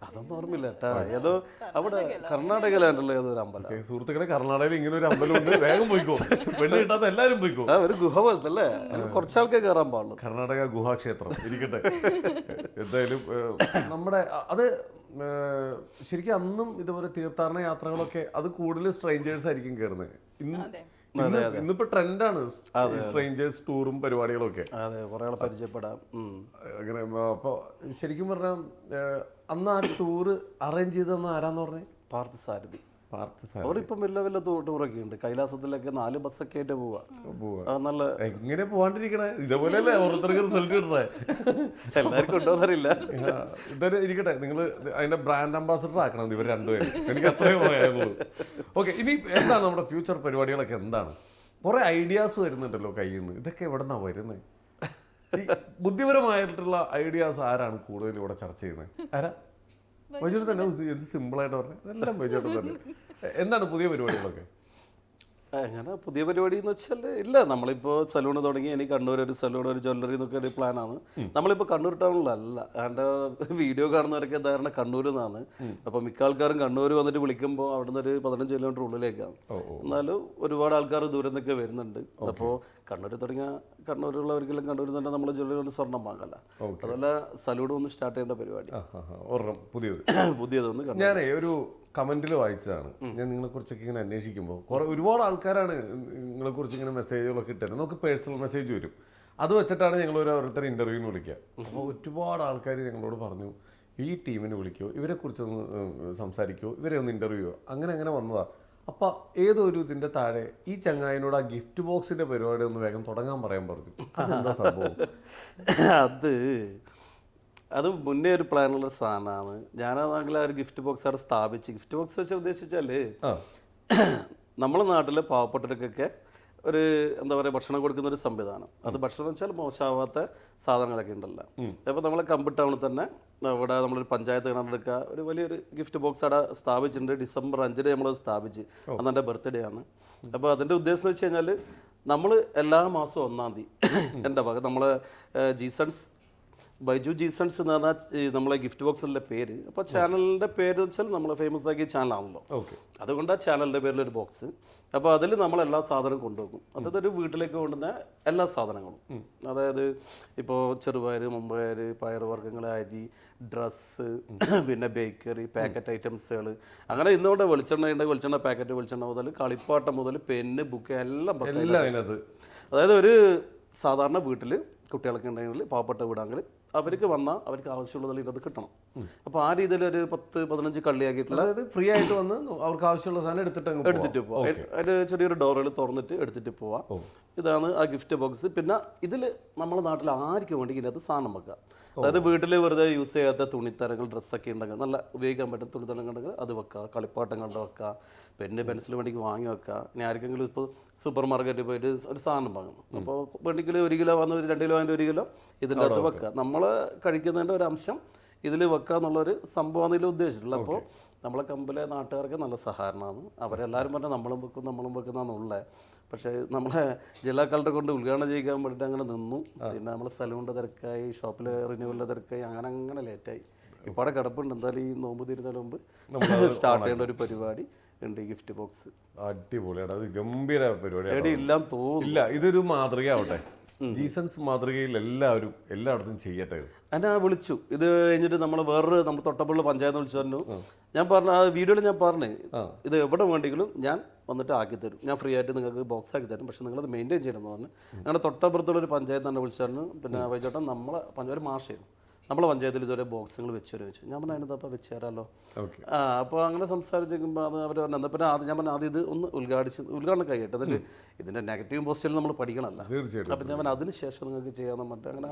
അതൊന്നും ഓർമ്മയില്ല കേട്ടാ. ഏതോ അവിടെ കർണാടകയിലാണല്ലോ ഏതോ ഒരു അമ്പലം. സുഹൃത്തുക്കളെ, കർണാടകയിൽ ഇങ്ങനെ ഒരു അമ്പലം ഉണ്ട്, വേഗം പോയിക്കോ. പെണ്ണ് കിട്ടാത്ത എല്ലാരും പോയിക്കോ. ഒരു ഗുഹ പോലത്തെ അല്ലേ, കുറച്ചാൾക്കേ കയറാൻ പാടുള്ളൂ. കർണാടക ഗുഹാക്ഷേത്രം ഇരിക്കട്ടെ. എന്തായാലും നമ്മുടെ അത് ശരിക്കും അന്നും ഇതുപോലെ തീർത്ഥാടന യാത്രകളൊക്കെ അത് കൂടുതൽ സ്ട്രേഞ്ചേഴ്സ് ആയിരിക്കും കയറുന്നത്. ഇന്നിപ്പോ ട്രെൻഡാണ് സ്ട്രേഞ്ചേഴ്സ് ടൂറും പരിപാടികളും ഒക്കെ. അതെ, കുറെ പരിചയപ്പെടാം അങ്ങനെ. അപ്പൊ ശരിക്കും പറഞ്ഞാൽ അന്ന് ആ ടൂറ് അറേഞ്ച് ചെയ്തെന്ന് ആരാന്ന് പറഞ്ഞേ? പാർത്ഥസാരഥി. അവരിപ്പം വലിയ വലിയ ടൂറൊക്കെ ഉണ്ട്. കൈലാസത്തിലൊക്കെ 4 ബസ്സൊക്കെ ആയിട്ട് പോവാ. നല്ല എങ്ങനെ പോവാണ്ടിരിക്കണേ? ഇതേപോലെ അല്ലേ ഓരോരുത്തർക്ക് റിസൾട്ട് കിട്ടണേ. എല്ലാവർക്കും ഉണ്ടോന്നറിയില്ല. ഇതൊരു ഇരിക്കട്ടെ, നിങ്ങൾ അതിന്റെ ബ്രാൻഡ് അംബാസഡർ ആക്കണം ഇവർ രണ്ടുപേരും. എനിക്ക് അത്രയും പറയാനുള്ളൂ. ഓക്കെ, ഇനി എന്താണ് നമ്മുടെ ഫ്യൂച്ചർ പരിപാടികളൊക്കെ? എന്താണ് കുറെ ഐഡിയാസ് വരുന്നുണ്ടല്ലോ കയ്യിൽ നിന്ന്. ഇതൊക്കെ എവിടെ നിന്നാണ് വരുന്നത്? ബുദ്ധിപരമായിട്ടുള്ള ഐഡിയാസ് ആരാണ് കൂടുതൽ ഇവിടെ ചർച്ച ചെയ്യുന്നത്? ആരാ? വൈജോട്ട് തന്നെ. എന്ത് സിമ്പിളായിട്ട് പറഞ്ഞത് എല്ലാം വൈജോട്ട് തന്നെ. എന്താണ് പുതിയ പരിപാടികളൊക്കെ? അങ്ങനെ പുതിയ പരിപാടി എന്ന് വെച്ചാൽ ഇല്ല. നമ്മളിപ്പോൾ സലൂൺ തുടങ്ങി. എനിക്ക് കണ്ണൂർ ഒരു സലൂൺ, ഒരു ജ്വല്ലറി എന്നൊക്കെ ഒരു പ്ലാനാണ്. നമ്മളിപ്പോൾ കണ്ണൂർ ടൗണിലല്ല. എൻ്റെ വീഡിയോ കാണുന്നവരൊക്കെ ധാരണ കണ്ണൂരിൽ നിന്നാണ്. അപ്പോൾ മിക്ക ആൾക്കാരും കണ്ണൂർ വന്നിട്ട് വിളിക്കുമ്പോൾ അവിടെ നിന്ന് ഒരു 15 കിലോമീറ്റർ ഉള്ളിലേക്കാണ്. എന്നാലും ഒരുപാട് ആൾക്കാർ ദൂരം നിന്നൊക്കെ വരുന്നുണ്ട്. അപ്പോൾ കണ്ണൂർ തുടങ്ങിയ കണ്ണൂരുള്ളവർക്കെല്ലാം കണ്ണൂരിൽ തന്നെ നമ്മൾ ജ്വല്ലറി കൊണ്ട് സ്വർണ്ണം വാങ്ങല്ല. അതല്ല സലൂൺ ഒന്ന് സ്റ്റാർട്ട് ചെയ്യേണ്ട പരിപാടി പുതിയതൊന്ന്. ഞാൻ ഒരു കമന്റിൽ വായിച്ചതാണ്. ഞാൻ നിങ്ങളെ കുറിച്ചൊക്കെ ഇങ്ങനെ അന്വേഷിക്കുമ്പോൾ ഒരുപാട് ആൾക്കാരാണ് നിങ്ങളെ കുറിച്ച് ഇങ്ങനെ മെസ്സേജുകളൊക്കെ ഇട്ടുതരുന്നത്. നമുക്ക് പേഴ്സണൽ മെസ്സേജ് വരും. അത് വെച്ചിട്ടാണ് ഞങ്ങൾ ഓരോരുത്തർ ഇന്റർവ്യൂവിന് വിളിക്കുക. അപ്പോൾ ഒരുപാട് ആൾക്കാർ ഞങ്ങളോട് പറഞ്ഞു, ഈ ടീമിന് വിളിക്കുമോ, ഇവരെ കുറിച്ചൊന്ന് സംസാരിക്കുമോ, ഇവരെ ഒന്ന് ഇന്റർവ്യൂ അങ്ങനെ വന്നതാ. അപ്പം ഏതൊരു ഇതിൻ്റെ താഴെ ഈ ചങ്ങായിനോട് ആ ഗിഫ്റ്റ് ബോക്സിന്റെ പരിപാടി ഒന്ന് വേഗം തുടങ്ങാൻ പറയാൻ പറഞ്ഞു. അതെന്താ സംഭവം? അത് മുന്നേ ഒരു പ്ലാനുള്ള സാധനമാണ്. ഞാനാണെങ്കിൽ ആ ഒരു ഗിഫ്റ്റ് ബോക്സ് അവിടെ സ്ഥാപിച്ച്. ഗിഫ്റ്റ് ബോക്സ് വെച്ച് ഉദ്ദേശിച്ചാൽ നമ്മളെ നാട്ടിലെ പാവപ്പെട്ടവർക്കൊക്കെ ഒരു എന്താ പറയുക ഭക്ഷണം കൊടുക്കുന്ന ഒരു സംവിധാനം. അത് ഭക്ഷണം വെച്ചാൽ മോശമാവാത്ത സാധനങ്ങളൊക്കെ ഉണ്ടല്ലോ. അപ്പോൾ നമ്മളെ കമ്പിട്ട് ടൗണിൽ തന്നെ ഇവിടെ നമ്മളൊരു പഞ്ചായത്ത് കണ്ടെടുക്കുക ഒരു വലിയൊരു ഗിഫ്റ്റ് ബോക്സ് അവിടെ സ്ഥാപിച്ചിട്ടുണ്ട്. December 5 നമ്മൾ സ്ഥാപിച്ച്, അന്ന് എൻ്റെ ബർത്ത്ഡേ ആണ്. അപ്പോൾ അതിൻ്റെ ഉദ്ദേശം എന്ന് വെച്ച് കഴിഞ്ഞാൽ നമ്മൾ എല്ലാ മാസവും 1-ാം തീയതി എൻ്റെ ഭാഗം നമ്മളെ ജീസൺസ് ബൈജു ജീസൺസ് എന്ന് പറഞ്ഞാൽ നമ്മളെ ഗിഫ്റ്റ് ബോക്സിൻ്റെ പേര്. അപ്പോൾ ചാനലിൻ്റെ പേര് വെച്ചാൽ നമ്മൾ ഫേമസ് ആക്കിയ ചാനലാണല്ലോ, അതുകൊണ്ട് ആ ചാനലിൻ്റെ പേരിലൊരു ബോക്സ്. അപ്പോൾ അതിൽ നമ്മൾ എല്ലാ സാധനവും കൊണ്ടുപോകും. അതായത് ഒരു വീട്ടിലേക്ക് കൊണ്ടുവന്ന എല്ലാ സാധനങ്ങളും, അതായത് ഇപ്പോൾ ചെറുപയർ, മുമ്പയർ, പയറുവർഗ്ഗങ്ങൾ, അരി, ഡ്രസ്സ്, പിന്നെ ബേക്കറി, പാക്കറ്റ് ഐറ്റംസുകൾ, അങ്ങനെ ഇന്നുകൊണ്ട് വെളിച്ചെണ്ണ ഉണ്ട്, വെളിച്ചെണ്ണ പാക്കറ്റ്, വെളിച്ചെണ്ണ മുതൽ കളിപ്പാട്ടം മുതൽ പെന്ന്, ബുക്ക് എല്ലാം. അതായത് ഒരു സാധാരണ വീട്ടിൽ കുട്ടികളൊക്കെ ഉണ്ടെങ്കിൽ, പാവപ്പെട്ട വീടാണെങ്കിൽ അവർക്ക് വന്നാൽ അവർക്ക് ആവശ്യമുള്ളതിൽ ഇത് കിട്ടണം. അപ്പോൾ ആ രീതിയിൽ ഒരു 10-15 കള്ളിയാക്കിയിട്ടുള്ള, അതായത് ഫ്രീ ആയിട്ട് വന്ന് അവർക്ക് ആവശ്യമുള്ള സാധനം എടുത്തിട്ട് പോവാം. അതിൻ്റെ ചെറിയൊരു ഡോറുകൾ തുറന്നിട്ട് എടുത്തിട്ട് പോവാം. ഇതാണ് ആ ഗിഫ്റ്റ് ബോക്സ്. പിന്നെ ഇതിൽ നമ്മുടെ നാട്ടിൽ ആർക്കും വേണ്ടി ഇതിനകത്ത് സാധനം വെക്കാം. അതായത് വീട്ടിൽ വെറുതെ യൂസ് ചെയ്യാത്ത തുണിത്തരങ്ങൾ, ഡ്രസ്സൊക്കെ ഉണ്ടെങ്കിൽ, നല്ല ഉപയോഗിക്കാൻ പറ്റുന്ന തുണിത്തരങ്ങൾ ഉണ്ടെങ്കിൽ അത് വെക്കുക. കളിപ്പാട്ടങ്ങളുടെ വെക്കുക, പെന്ന് പെൻസിൽ വേണ്ടിക്ക് വാങ്ങി വെക്കുക. ഇനി ആർക്കെങ്കിലും ഇപ്പോൾ സൂപ്പർ മാർക്കറ്റിൽ പോയിട്ട് ഒരു സാധനം വാങ്ങും, അപ്പോൾ വേണ്ടിക്കൽ 1 കിലോ വന്ന് 2 കിലോ അതിൻ്റെ 1 കിലോ ഇതിൻ്റെ അകത്ത് വെക്കുക. നമ്മൾ കഴിക്കുന്നതിൻ്റെ ഒരു അംശം ഇതിൽ വെക്കുക എന്നുള്ളൊരു സംഭവമാണ് ഇതിൽ ഉദ്ദേശിച്ചിട്ടുള്ളത്. അപ്പോൾ നമ്മളെ കമ്പിലെ നാട്ടുകാർക്ക് നല്ല സഹകരണമാണ്. അവരെല്ലാവരും പറഞ്ഞാൽ നമ്മളും വെക്കുന്നതെന്നുള്ളത്. പക്ഷേ നമ്മളെ ജില്ലാ കളക്ടറെ കൊണ്ട് ഉദ്ഘാടനം ചെയ്യിക്കാൻ വേണ്ടിയിട്ട് അങ്ങനെ നിന്നു. പിന്നെ നമ്മളെ സലൂണിൻ്റെ തിരക്കായി, ഷോപ്പിലെ റിന്യൂവലിൻ്റെ തിരക്കായി, അങ്ങനെ ലേറ്റായി. ഇപ്പോൾ അവിടെ കിടപ്പുണ്ട്. എന്തായാലും ഈ നോമ്പ് തീരുന്നതിന് മുമ്പ് സ്റ്റാർട്ട് ചെയ്യേണ്ട ഒരു പരിപാടി ഉണ്ട്, ഗിഫ്റ്റ് ബോക്സ്. അടിപൊളിയാണ്, അത് ഗംഭീര പരിപാടി. ഇല്ലാന്ന് തോന്നില്ല, ഇതൊരു മാതൃകയാവട്ടെ. ജീസൺസ് മാതൃകയിൽ എല്ലാവരും എല്ലായിടത്തും ചെയ്യട്ടെ. എന്നെ വിളിച്ചു. ഇത് കഴിഞ്ഞിട്ട് നമ്മൾ വേറൊരു നമ്മുടെ തൊട്ടപ്പുള്ള പഞ്ചായത്ത് വിളിച്ചു പറഞ്ഞു. ഞാൻ പറഞ്ഞ ആ വീഡിയോയിൽ ഞാൻ പറഞ്ഞു, ഇത് എവിടെ വേണ്ടെങ്കിലും ഞാൻ വന്നിട്ട് ആക്കി തരും, ഞാൻ ഫ്രീ ആയിട്ട് നിങ്ങൾക്ക് ബോക്സ് ആക്കി തരും, പക്ഷെ നിങ്ങളത് മെയിൻറ്റെയിൻ ചെയ്യണമെന്ന് പറഞ്ഞു. ഞങ്ങളുടെ തൊട്ടപ്പുറത്തുള്ളൊരു പഞ്ചായത്ത് തന്നെ വിളിച്ചായിരുന്നു. പിന്നെ വൈചോട്ടൻ നമ്മളെ ഒരു മാഷായിരുന്നു, നമ്മളെ പഞ്ചായത്തിൽ ഇതുവരെ ബോക്സുകൾ വെച്ചൊരു വെച്ചു. ഞാൻ പറഞ്ഞു അതിനകത്ത് വെച്ച് തരാമല്ലോ. അപ്പോൾ അങ്ങനെ സംസാരിച്ചേക്കുമ്പോൾ അത് അവർ പറഞ്ഞു. എന്നാൽ പിന്നെ ഞാൻ പറഞ്ഞു ആദ്യം ഇത് ഒന്ന് ഉദ്ഘാടനം കഴിയട്ടെ, എന്നിട്ട് ഇതിൻ്റെ നെഗറ്റീവ് പോസ്റ്റിൽ നമ്മൾ പഠിക്കണമല്ലോ. അപ്പം ഞാൻ പറഞ്ഞു അതിന് ശേഷം നിങ്ങൾക്ക് ചെയ്യാമെന്ന് പറഞ്ഞിട്ട് അങ്ങനെ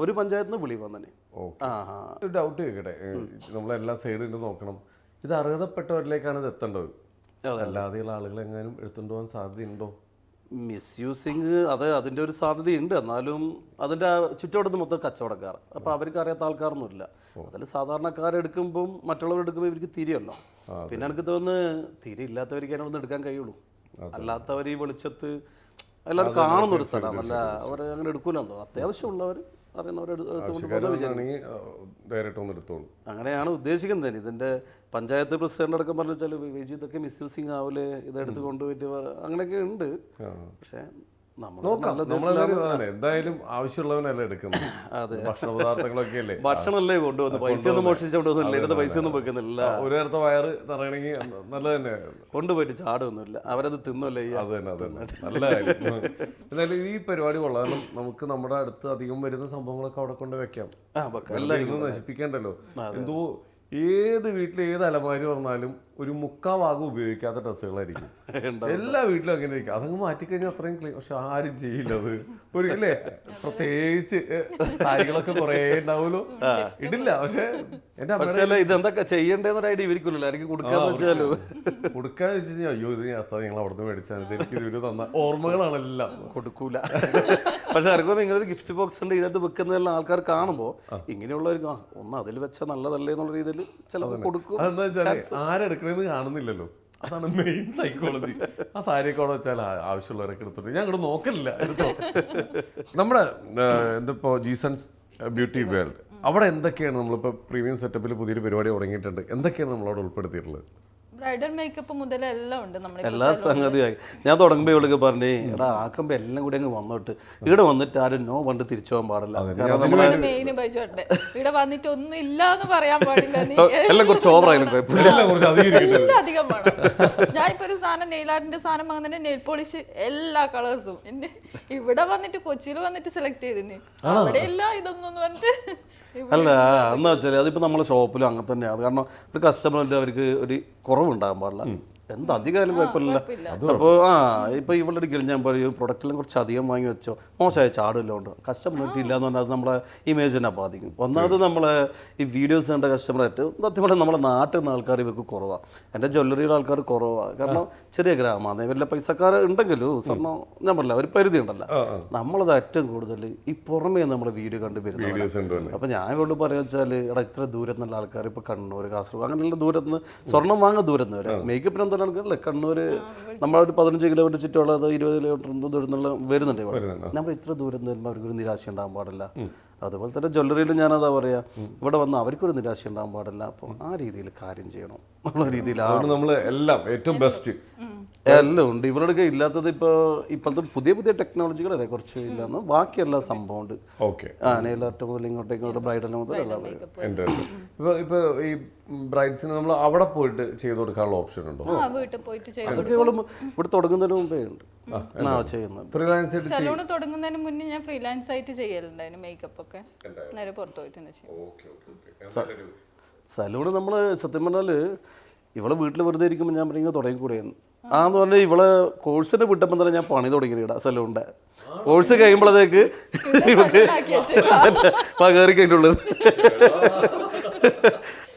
ഒരു പഞ്ചായത്തിൽ നിന്ന് വിളി വന്നെ. ഒരു ഡൗട്ട് ചോദിക്കട്ടെ, നമ്മളെല്ലാ സൈഡിൽ നോക്കണം, ഇത് അർഹതപ്പെട്ടവരിലേക്കാണ് ഇത് എത്തേണ്ടത്, അല്ലാതെയുള്ള ആളുകൾ എങ്ങാനും എടുത്തുകൊണ്ട് പോകാൻ സാധ്യതയുണ്ടോ? മിസ്യൂസിങ് അതിൻ്റെ ഒരു സാധ്യതയുണ്ട്. എന്നാലും അതിൻ്റെ ചുറ്റോടത്ത് മൊത്തം കച്ചവടക്കാർ, അപ്പോൾ അവർക്ക് അറിയാത്ത ആൾക്കാരൊന്നുമില്ല. അതിൽ സാധാരണക്കാരെടുക്കുമ്പം മറ്റുള്ളവരെടുക്കുമ്പോൾ ഇവർക്ക് തിരിയല്ലോ. പിന്നെ എനിക്ക് തോന്നുന്നു തിരി ഇല്ലാത്തവർക്ക് അതിനൊന്നും എടുക്കാൻ കഴിയുള്ളൂ. അല്ലാത്തവർ ഈ വെളിച്ചത്ത് എല്ലാവരും കാണുന്നൊരു സ്ഥലമാണ്, അല്ല അവർ അങ്ങനെ എടുക്കൂലെന്നോ. അത്യാവശ്യമുള്ളവർ അങ്ങനെയാണ് ഉദ്ദേശിക്കുന്നത്. ഇതിൻ്റെ പഞ്ചായത്ത് പ്രസിഡന്റ് അടക്കം പറഞ്ഞു വെച്ചാൽ വിജി ഇതൊക്കെ മിസ്യൂസിങ് ആവില്ലേ, ഇതെടുത്ത് കൊണ്ടുപോയിട്ട് അങ്ങനെയൊക്കെ ഉണ്ട്. പക്ഷേ എന്തായാലും ആവശ്യമുള്ളവനല്ലേ എടുക്കുന്നത്. അതെ, ഭക്ഷണ പദാർത്ഥങ്ങളൊക്കെ അല്ലേ, ഭക്ഷണമല്ലേ കൊണ്ടുവന്ന്, പൈസ ഒന്നും മോഷിച്ചോണ്ടൊന്നുമില്ല, ഇതിന്റെ പൈസ ഒന്നും വെക്കുന്നില്ല. ഒരു നേരത്തെ വയറ് നിറയണമെങ്കിൽ നല്ലത് തന്നെ, കൊണ്ടുപോയിട്ട് ചാടൊന്നുമില്ല, അവരത് തിന്നല്ലേ. അത് തന്നെ നല്ല കാര്യം. എന്നാലും ഈ പരിപാടി കൊള്ളാം, നമുക്ക് നമ്മുടെ അടുത്ത് അധികം വരുന്ന സംഭവങ്ങളൊക്കെ അവിടെ കൊണ്ട് വെക്കാം, എല്ലാം നശിപ്പിക്കണ്ടല്ലോ. എന്തോ ഏത് വീട്ടിൽ ഏത് അലമാരി പറഞ്ഞാലും ഒരു 3/4 ഭാഗം ഉപയോഗിക്കാത്ത ഡ്രസ്സുകളായിരിക്കും എല്ലാ വീട്ടിലും. അങ്ങനെ ഇരിക്കും, അതങ്ങ് മാറ്റിക്കഴിഞ്ഞാൽ അത്രയും ക്ലീൻ. പക്ഷെ ആരും ചെയ്യില്ല അത്. ഒരു അല്ലേ, പ്രത്യേകിച്ച് സാരികളൊക്കെ കുറെ ഉണ്ടാവുമല്ലോ, ഇടില്ല. പക്ഷെ എന്റെ ഇതെന്തൊക്കെ ചെയ്യണ്ടേന്നൊരു ഐഡിയ ഇവർക്കില്ലല്ലോ, ആയിരിക്കും കൊടുക്കാന്ന് വെച്ചാലോ. കൊടുക്കാന്ന് വെച്ച് കഴിഞ്ഞാൽ അയ്യോ ഇത് അത്ര നിങ്ങൾ അവിടെ നിന്ന് മേടിച്ചാൽ എനിക്ക് ഇവര് തന്ന ഓർമ്മകളാണെല്ലാം, കൊടുക്കൂല. പക്ഷെ ആർക്കും നിങ്ങളൊരു ഗിഫ്റ്റ് ബോക്സ് ഉണ്ട് ഇതിനകത്ത് വെക്കുന്നതെല്ലാം ആൾക്കാർ കാണുമ്പോൾ ഇങ്ങനെയുള്ളവർക്ക് ഒന്ന് അതിൽ വെച്ചാൽ നല്ലതല്ലേ എന്നുള്ള രീതിയിൽ ചിലപ്പോൾ കൊടുക്കും. അതെന്താ വെച്ചാൽ ആരെടുക്കണമെന്ന് കാണുന്നില്ലല്ലോ, അതാണ് മെയിൻ സൈക്കോളജി. ആ സാരിയൊക്കെ അവിടെ വെച്ചാൽ ആവശ്യമുള്ളവരൊക്കെ എടുത്തോട്ടെ, ഞാൻ അങ്ങോട്ട് നോക്കലില്ല, എടുത്തോ. നമ്മുടെ എന്തിപ്പോ ജീസൺസ് ബ്യൂട്ടി വേൾഡ്, അവിടെ എന്തൊക്കെയാണ് നമ്മളിപ്പോൾ പ്രീമിയം സെറ്റപ്പിൽ പുതിയൊരു പരിപാടി തുടങ്ങിയിട്ടുണ്ട്, എന്തൊക്കെയാണ് നമ്മളവിടെ ഉൾപ്പെടുത്തിയിട്ടുള്ളത്? ബ്രൈഡൽ മേക്കപ്പ് മുതൽ എല്ലാം ഉണ്ട്, എല്ലാ സംഗതിയായി. ഞാൻ തുടങ്ങുമ്പോൾ ഇവൾക്ക് പറഞ്ഞേ എടാ ആക്കുമ്പോൾ എല്ലാം കൂടി അങ്ങ് വന്നോട്ട്, ഇവിടെ വന്നിട്ട് ആരും നോ പണ്ട് തിരിച്ചു പോകാൻ പാടില്ല. മെയിൻ ബൈജോട്ടെ ഇവിടെ വന്നിട്ട് ഒന്നും ഇല്ലാന്ന് പറയാൻ പാടില്ല, എല്ലാം കുറച്ച് ഓവറായാലും എല്ലാം അധികം വേണം. ഞാനിപ്പോ ഒരു സാധനം നെയിലാർട്ടിന്റെ സാധനം വാങ്ങുന്നതിന്റെ നെയിൽ പോളിഷ് എല്ലാ കളേഴ്സും ഇവിടെ വന്നിട്ട് കൊച്ചിയിൽ വന്നിട്ട് സെലക്ട് ചെയ്തിന്, അവിടെ ഇല്ല ഇതൊന്നും പറഞ്ഞിട്ട്. അല്ല എന്താ വെച്ചാൽ അതിപ്പോൾ നമ്മളെ ഷോപ്പിലും അങ്ങനെ തന്നെയാണ്. കാരണം ഒരു കസ്റ്റമറിൻ്റെ അവർക്ക് ഒരു കുറവുണ്ടാകാൻ പാടില്ല. എന്താ അധികം കുഴപ്പമില്ല. അപ്പോൾ ഇപ്പോൾ ഇവിടെ ഒരിക്കലും ഞാൻ പറയും പ്രൊഡക്റ്റെല്ലാം കുറച്ച് അധികം വാങ്ങി വെച്ചോ, മോശമായ ചാടില്ലോണ്ട് കസ്റ്റമർ കിട്ടിയില്ല എന്ന് പറഞ്ഞാൽ അത് നമ്മളെ ഇമേജിനെ ബാധിക്കും. ഒന്നാമത് നമ്മളെ ഈ വീഡിയോസ് കണ്ട കസ്റ്റമറായിട്ട് സത്യം പറഞ്ഞാൽ നമ്മളെ നാട്ടിൽ നിന്ന് ആൾക്കാർ ഇവർക്ക് കുറവാണ്. എൻ്റെ ജ്വല്ലറിയുടെ ആൾക്കാർ കുറവാണ്. കാരണം ചെറിയ ഗ്രാമമാണ്, വലിയ പൈസക്കാർ ഉണ്ടെങ്കിലും സ്വർണ്ണം ഞാൻ പറഞ്ഞില്ല ഒരു പരിധി ഉണ്ടല്ലോ. നമ്മളത് ഏറ്റവും കൂടുതൽ ഈ പുറമേ നമ്മുടെ വീഡിയോ കണ്ടു വരുന്നത്. അപ്പം ഞാൻ കൊണ്ട് പറയുക വെച്ചാൽ എടാ ഇത്ര ദൂരത്ത് നിന്നുള്ള ആൾക്കാർ ഇപ്പോൾ കണ്ണൂർ, കാസർഗോഡ് അങ്ങനെയുള്ള ദൂരത്ത് നിന്ന് സ്വർണ്ണം വാങ്ങാൻ ദൂരത്ത് നിന്ന് വരാം. മേക്കപ്പിന് എന്താ ആൾക്കാരല്ലേ കണ്ണൂർ നമ്മളൊരു 15 കിലോമീറ്റർ ചുറ്റുള്ളത് 20 കിലോമീറ്റർ ദൂരം നിന്നുള്ള വരുന്നുണ്ട്. നമ്മൾ ഇത്ര ദൂരം നിന്ന് വരുമ്പോൾ അവർക്കൊരു നിരാശ ഉണ്ടാകാൻ പാടില്ല. അതുപോലെ തന്നെ ജ്വല്ലറിയിൽ ഞാനതാ പറയാ, ഇവിടെ വന്ന് അവർക്കൊരു നിരാശ ഉണ്ടാകാൻ പാടില്ല. അപ്പോൾ ആ രീതിയിൽ കാര്യം ചെയ്യണം എന്നുള്ള രീതിയിലാണ് നമ്മൾ എല്ലാം ഏറ്റവും ബെസ്റ്റ് എല്ലാം ഉണ്ട്. ഇവരുടെ ഇല്ലാത്തത് ഇപ്പോഴത്തെ പുതിയ പുതിയ ടെക്നോളജികളല്ലേ കുറച്ച് ഇല്ലാന്ന്, ബാക്കി എല്ലാ സംഭവം ഉണ്ട്. നെയിലാർട്ട് മുതൽ ഇങ്ങോട്ടേക്ക് ബ്രൈഡൽ മുതൽ എല്ലാം. ഇപ്പൊ ഈ ബ്രൈഡ്സിന് നമ്മൾ അവിടെ പോയിട്ട് ചെയ്ത് കൊടുക്കാനുള്ള ഓപ്ഷൻ ഉണ്ടോ? വീട്ടിൽ ഇവിടെ തുടങ്ങുന്നതിന് മുമ്പേ ഉണ്ട് ചെയ്യുന്നത്. ഫ്രീലാൻസ് ആയിട്ട് സലൂൺ തുടങ്ങുന്നതിന് മുന്നേ ഞാൻ ഫ്രീലാൻസ് ആയിട്ട് ചെയ്യലുണ്ടായിരുന്നു മേക്കപ്പ് ഒക്കെ. നേരെ പുറത്തു പോയിട്ട് സലൂണ് നമ്മൾ സത്യം പറഞ്ഞാൽ ഇവളെ വീട്ടിൽ വെറുതെ ഇരിക്കുമ്പോൾ ഞാൻ പറയുന്നത് തുടങ്ങിക്കൂടെയെന്ന്. ആന്ന് പറഞ്ഞാൽ ഇവളെ കോഴ്സിന് വിട്ടപ്പോൾ തന്നെ ഞാൻ പണി തുടങ്ങിയിടാ സലൂണിൻ്റെ. കോഴ്സ് കഴിയുമ്പോഴത്തേക്ക് ഇവക്ക് കയറി കഴിഞ്ഞിട്ടുള്ളത്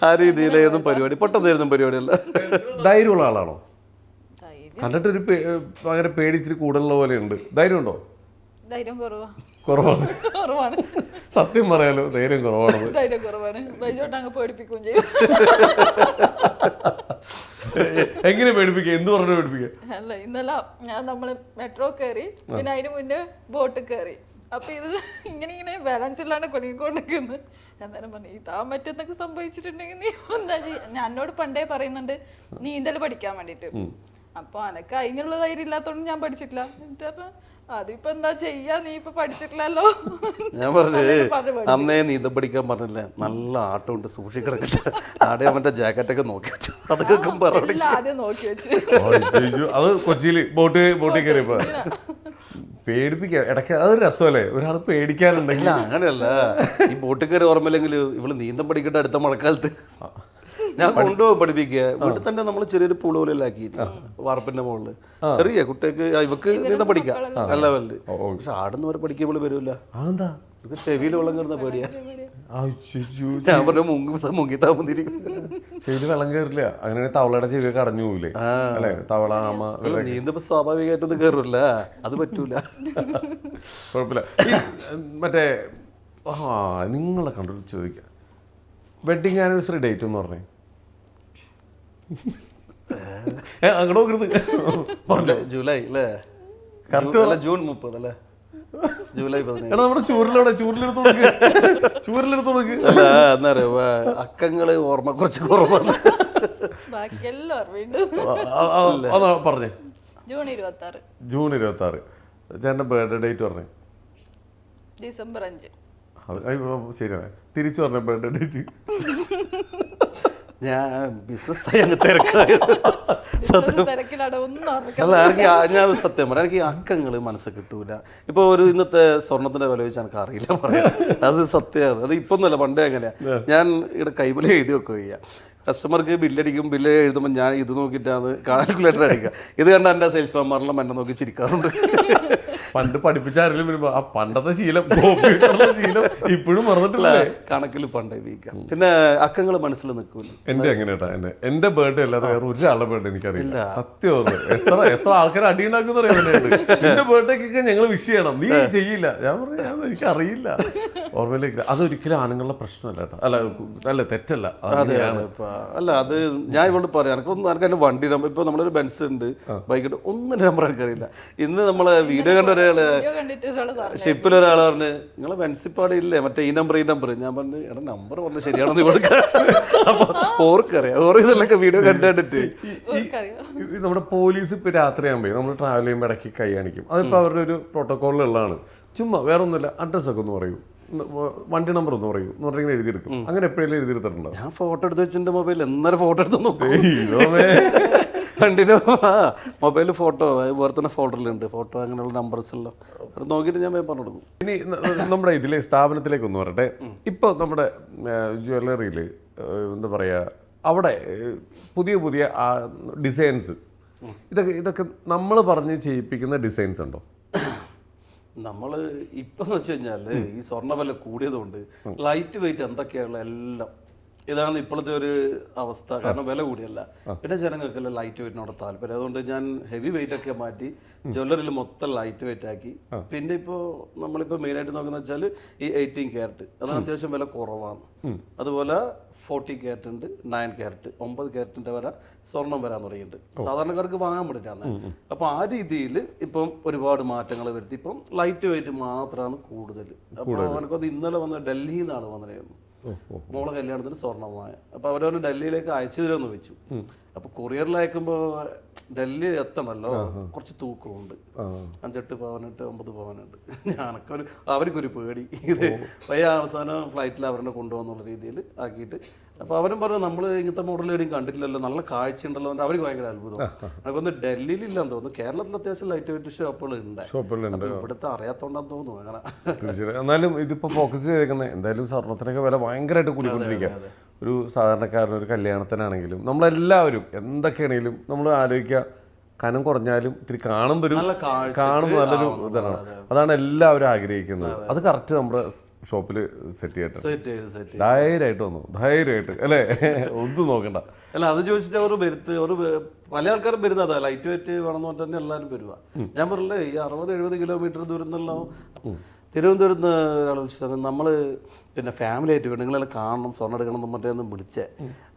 ആ രീതിയിലായിരുന്നു പരിപാടി. പെട്ടെന്നായിരുന്നു പരിപാടിയല്ല. ധൈര്യമുള്ള ആളാണോ? കണ്ടിട്ടൊരു ഭയങ്കര പേടിച്ചിരി കൂടുതലുള്ള പോലെ ഉണ്ട്. ധൈര്യമുണ്ടോ? ധൈര്യം കുറവാണ്. സത്യം പറയാലോ ധൈര്യം കുറവാണ്. ധൈര്യം കുറവാണ്. ബൈജോട്ടങ്ങ് പേടിപ്പിക്കുകയും ചെയ്യും. എങ്ങനെ പേടിപ്പിക്കുക? എന്ത് പറഞ്ഞു പേടിപ്പിക്കുക? അല്ല ഇന്നലെ നമ്മള് മെട്രോ കയറി, പിന്നെ അതിന് മുന്നേ ബോട്ട് കയറി. അപ്പൊ ഇത് ഇങ്ങനെ ബാലൻസ് ഇല്ലാണ്ട് കൊലിക്കൊണ്ടിരിക്കുന്നു. എന്തായാലും പറഞ്ഞു ഇതാൻ പറ്റുന്നൊക്കെ സംഭവിച്ചിട്ടുണ്ടെങ്കിൽ നീ എന്താ ചെയ്യുക? ഞാൻ എന്നോട് പണ്ടേ പറയുന്നുണ്ട് നീന്തൽ പഠിക്കാൻ വേണ്ടിട്ട്. അപ്പൊ അനക്ക് അതിനുള്ള ധൈര്യം ഇല്ലാത്തോണ്ട് ഞാൻ പഠിച്ചിട്ടില്ല. എന്നിട്ട് പറഞ്ഞു അതിപ്പോ എന്താ ചെയ്യാ, നീ ഇപ്പൊ പഠിച്ചിട്ടില്ലല്ലോ. ഞാൻ പറഞ്ഞു അന്നേ നീന്തൽ പഠിക്കാൻ പറഞ്ഞില്ലേ, നല്ല ആട്ടം ഉണ്ട് സൂക്ഷിക്കിടക്കട്ടെ. ആടെ മറ്റേ ജാക്കറ്റൊക്കെ നോക്കി വെച്ചു. അതൊക്കെ ആദ്യം നോക്കി വെച്ചു. അത് കൊച്ചിയില് ബോട്ടിൽ കയറിയപ്പോ പേടിപ്പിക്കാം ഇടയ്ക്ക്. അതൊരു രസമല്ലേ ഒരാൾ പേടിക്കാനുണ്ടെങ്കിൽ. അങ്ങനെയല്ല, ഈ ബോട്ടിൽ കയറി ഓർമ്മയില്ലെങ്കിൽ ഇവള് നീന്തം പഠിക്കട്ടെ അടുത്ത മഴക്കാലത്ത്. ഞാൻ കൊണ്ടുപോകും പഠിപ്പിക്കുക. വീട്ടിൽ തന്നെ നമ്മൾ ചെറിയൊരു പൂള് പോലെ ആക്കി വാർപ്പിന്റെ മുകളില് ചെറിയ കുട്ടികൾക്ക് ഇവക്ക് നീന്തം പഠിക്കാം നല്ല വലുത്. പക്ഷെ ആടുന്ന വരെ പഠിക്കുമ്പോൾ വരൂല. ഇവർക്ക് ചെവിയിൽ വെള്ളം കയറുന്ന പേടിയാ. ഞാൻ പറഞ്ഞു മുങ്ങിത്താ വന്നിരിക്കും. ചെവിയിൽ വെള്ളം കയറില്ല. അങ്ങനെ തവളയുടെ ചെവിയൊക്കെ അടഞ്ഞു പോവില്ലേ അല്ലെ? തവള ആമ നീന്തപ്പോ സ്വാഭാവികമായിട്ടൊന്നും കയറില്ല, അത് പറ്റൂല. കുഴപ്പമില്ല. മറ്റേ നിങ്ങളെ കണ്ടു ചോദിക്കാം, വെഡിങ് ആനിവേഴ്സറി ഡേറ്റ് എന്ന് പറഞ്ഞേ. അങ്ങോട്ട് നോക്കരുത്. ജൂലൈ അല്ലേ? ജൂൺ 30 അല്ലേ? ജൂലൈ 17. നമ്മുടെ ചൂരിലെടുത്ത് കൊടുക്ക്. അല്ല എന്നാ പറയാ, അക്കങ്ങള് ഓർമ്മ കുറച്ച് കുറവാണ്. പറഞ്ഞേ. ജൂൺ 26. ചേട്ടൻ്റെ ബർത്ത്ഡേ ഡേറ്റ് പറഞ്ഞേ. ഡിസംബർ 5. ശരിയാണ്. തിരിച്ചു പറഞ്ഞ ബർത്ത്ഡേ ഡേറ്റ്. ഞാൻ ബിസിനസ് തിരക്കായ അല്ല എനിക്ക് ഞാൻ സത്യം പറയാം, എനിക്ക് അക്കങ്ങൾ മനസ്സ് കിട്ടൂല. ഇപ്പോൾ ഒരു ഇന്നത്തെ സ്വർണത്തിന്റെ വില വെച്ച് എനിക്ക് അറിയില്ല പറയാം. അത് സത്യമാണ്. അത് ഇപ്പൊ ഒന്നുമല്ല, പണ്ടേ അങ്ങനെയാ. ഞാൻ ഇവിടെ കൈമല എഴുതി വെക്കുക ചെയ്യാം. കസ്റ്റമർക്ക് ബില്ലടിക്കും, ബില്ല് എഴുതുമ്പോൾ ഞാൻ ഇത് നോക്കിയിട്ടാണ് കാൽക്കുലേറ്റർ അടിക്കുക. ഇത് കണ്ട എൻ്റെ സെയിൽസ്മാൻമാരെല്ലാം എന്നെ നോക്കി ചിരിക്കാറുണ്ട്. പണ്ട് പഠിപ്പിച്ചാരെങ്കിലും വരുമ്പോ ആ പണ്ടത്തെ ശീലം ഇപ്പോഴും മറന്നിട്ടില്ലേ? കണക്കിൽ പണ്ടേ വീക്കാം. പിന്നെ അക്കങ്ങൾ മനസ്സിൽ നിൽക്കൂല. എന്റെ എങ്ങനെയാ എന്റെ ബർത്ത്ഡേ അല്ലാതെ വേറെ ഒരാളുടെ ബർത്ത്ഡേ എനിക്കറിയില്ല. സത്യം എത്ര ആൾക്കാർ അടി ഉണ്ടാക്കുന്ന എന്റെ ബർത്ത്ഡേക്കൊക്കെ ഞങ്ങൾ വിഷ് ചെയ്യണം, നീ ചെയ്യില്ല. ഞാൻ പറഞ്ഞു എനിക്കറിയില്ല, ഓർമ്മയിലേക്ക്. അതൊരിക്കലും ആണുങ്ങളുടെ പ്രശ്നമല്ല കേട്ടോ. അല്ല തെറ്റല്ല. അല്ല അത് ഞാൻ ഇവിടെ പറയാം, എനിക്ക് എന്റെ വണ്ടി നമ്പർ ഇപ്പൊ നമ്മളൊരു ബെൻസ് ഉണ്ട്, ബൈക്കിട്ട് ഒന്നിന്റെ നമ്പർ എനിക്കറിയില്ല. ഇന്ന് നമ്മളെ വീഡിയോ കണ്ട ഒരാള് ഷിപ്പിൽ ഒരാൾ പറഞ്ഞ് നിങ്ങളെ ബെൻസിപ്പാടെ ഇല്ലേ മറ്റേ ഈ നമ്പർ ഞാൻ പറഞ്ഞു എടാ നമ്പർ പറഞ്ഞ് ശരിയാണെന്ന് കൊടുക്ക. അപ്പൊ ഓർക്കറിയാം, ഓർക്കതൊക്കെ വീഡിയോ കണ്ടിട്ട്. നമ്മുടെ പോലീസ് ഇപ്പൊ രാത്രിയാകുമ്പോ നമ്മൾ ട്രാവൽ ചെയ്യുമ്പോൾ ഇടയ്ക്ക് കൈ കാണിക്കും. അതിപ്പോ അവരുടെ ഒരു പ്രോട്ടോകോളിലുള്ളതാണ്. ചുമ്മാ വേറെ ഒന്നുമില്ല, അഡ്രസ്സൊക്കെ ഒന്ന് പറയൂ, വണ്ടി നമ്പർ ഒന്ന് പറയൂ എന്ന് പറഞ്ഞിങ്ങനെ എഴുതിയെടുക്കും. അങ്ങനെ എപ്പോഴെങ്കിലും എഴുതിയെടുത്തിട്ടുണ്ടോ? ഞാൻ ഫോട്ടോ എടുത്ത് വെച്ചിട്ട് മൊബൈലിൽ എന്നാലും ഫോട്ടോ എടുത്ത് നോക്കും. വണ്ടിയുടെ മൊബൈലിൽ ഫോട്ടോ വേറെ തന്നെ ഫോൾഡറിലുണ്ട്, ഫോട്ടോ അങ്ങനെയുള്ള നമ്പേഴ്സ് എല്ലാം അത് നോക്കിയിട്ട് ഞാൻ പറഞ്ഞു കൊടുക്കും. ഇനി നമ്മുടെ ഇതിലെ സ്ഥാപനത്തിലേക്ക് ഒന്ന് പറയട്ടെ. ഇപ്പോൾ നമ്മുടെ ജ്വല്ലറിയിൽ എന്താ പറയുക, അവിടെ പുതിയ പുതിയ ഡിസൈൻസ് ഇതൊക്കെ നമ്മൾ പറഞ്ഞ് ചെയ്യിപ്പിക്കുന്ന ഡിസൈൻസ് ഉണ്ടോ? നമ്മൾ ഇപ്പം എന്ന് വെച്ച് കഴിഞ്ഞാൽ ഈ സ്വർണ്ണ വില കൂടിയതുകൊണ്ട് ലൈറ്റ് വെയിറ്റ് എന്തൊക്കെയുള്ള എല്ലാം ഇതാണ് ഇപ്പോഴത്തെ ഒരു അവസ്ഥ. കാരണം വില കൂടിയല്ല, പിന്നെ ജനങ്ങൾക്കെല്ലാം ലൈറ്റ് വെയിറ്റിനോട് താല്പര്യം. അതുകൊണ്ട് ഞാൻ ഹെവി വെയിറ്റ് ഒക്കെ മാറ്റി ജ്വല്ലറിയിൽ മൊത്തം ലൈറ്റ് വെയിറ്റ് ആക്കി. പിന്നെ ഇപ്പോൾ നമ്മളിപ്പോൾ മെയിനായിട്ട് നോക്കുന്ന വെച്ചാൽ ഈ 18 ക്യാരറ്റ് അതാണ് അത്യാവശ്യം വില കുറവാണ്. അതുപോലെ 40 ക്യാരറ്റ് ഉണ്ട്, 9 ക്യാരറ്റ് 9 ക്യാരറ്റിന്റെ വരെ സ്വർണം വരാൻ തുടങ്ങിയിട്ടുണ്ട്. സാധാരണക്കാർക്ക് വാങ്ങാൻ പറ്റിട്ടാണ്. അപ്പൊ ആ രീതിയിൽ ഇപ്പം ഒരുപാട് മാറ്റങ്ങൾ വരുത്തി. ഇപ്പം ലൈറ്റ് വെയിറ്റ് മാത്രമാണ് കൂടുതൽ. അപ്പോൾ അവനക്കത് ഇന്നലെ വന്ന ഡൽഹിയിൽ നിന്നാണ് വന്നിരുന്നു മോളെ കല്യാണത്തിന് സ്വർണ്ണമായ. അപ്പൊ അവരവന് ഡൽഹിയിലേക്ക് അയച്ചു തരുമെന്ന് വെച്ചു. അപ്പൊ കൊറിയറിൽ അയക്കുമ്പോൾ ഡൽഹി എത്തണല്ലോ, കുറച്ച് തൂക്കമുണ്ട്, 5-8 പവനുണ്ട്, 9 പവനുണ്ട്. ഞാനൊക്കെ അവർക്കൊരു പേടി, ഇത് പയ്യ അവസാനം ഫ്ലൈറ്റിൽ അവരെ കൊണ്ടുപോകുന്നുള്ള രീതിയിൽ ആക്കിയിട്ട്. അപ്പൊ അവരും പറഞ്ഞു നമ്മൾ ഇങ്ങനത്തെ മോഡൽ എവിടെയും കണ്ടിട്ടില്ലല്ലോ, നല്ല കാഴ്ച ഉണ്ടല്ലോ. അവർക്ക് ഭയങ്കര അത്ഭുതം. അതൊന്ന് ഡൽഹിയിലില്ലാന്ന് തോന്നുന്നു, കേരളത്തിൽ അത്യാവശ്യം ലൈറ്റ് വെയിറ്റ് ഷോപ്പുകൾ ഉണ്ട്. ഇവിടുത്തെ അറിയാത്തോണ്ടാന്ന് തോന്നുന്നു അങ്ങനെ. എന്നാലും ഇതിപ്പോ ഫോക്കസ് ചെയ്തേക്കുന്നത് എന്തായാലും സ്വർണത്തിനൊക്കെ വില ഭയങ്കരമായിട്ട് കൂടിക്കൊണ്ടിരിക്കുക. ഒരു സാധാരണക്കാരൻ ഒരു കല്യാണത്തിനാണെങ്കിലും നമ്മളെല്ലാവരും എന്തൊക്കെയാണെങ്കിലും നമ്മൾ ആലോചിക്കുക, കനം കുറഞ്ഞാലും ഇത്തിരി കാണുമ്പോൾ നല്ലൊരു ഇതാണ്. അതാണ് എല്ലാവരും ആഗ്രഹിക്കുന്നത്. അത് കറക്റ്റ് നമ്മുടെ ഷോപ്പിൽ സെറ്റ് ചെയ്തിട്ട് ധൈര്യമായിട്ട് വന്നു, ധൈര്യമായിട്ട് അല്ലേ, ഒന്നും നോക്കണ്ട. അല്ല അത് ചോദിച്ചിട്ട് അവർ പല ആൾക്കാരും വരുന്നത് അതാ ലൈറ്റ് വെയിറ്റ് വേണമെന്ന് പറഞ്ഞിട്ട് തന്നെ എല്ലാവരും വരുക. ഞാൻ പറഞ്ഞില്ലേ ഈ 60-70 കിലോമീറ്റർ ദൂരം നിന്നുള്ള തിരുവനന്തപുരത്ത് നിന്ന് ഒരാൾ വിളിച്ചു, നമ്മൾ പിന്നെ ഫാമിലി ആയിട്ട് വേണം നിങ്ങളെല്ലാം കാണണം, സ്വർണ്ണം എടുക്കണം എന്ന് മറ്റേ വിളിച്ചേ.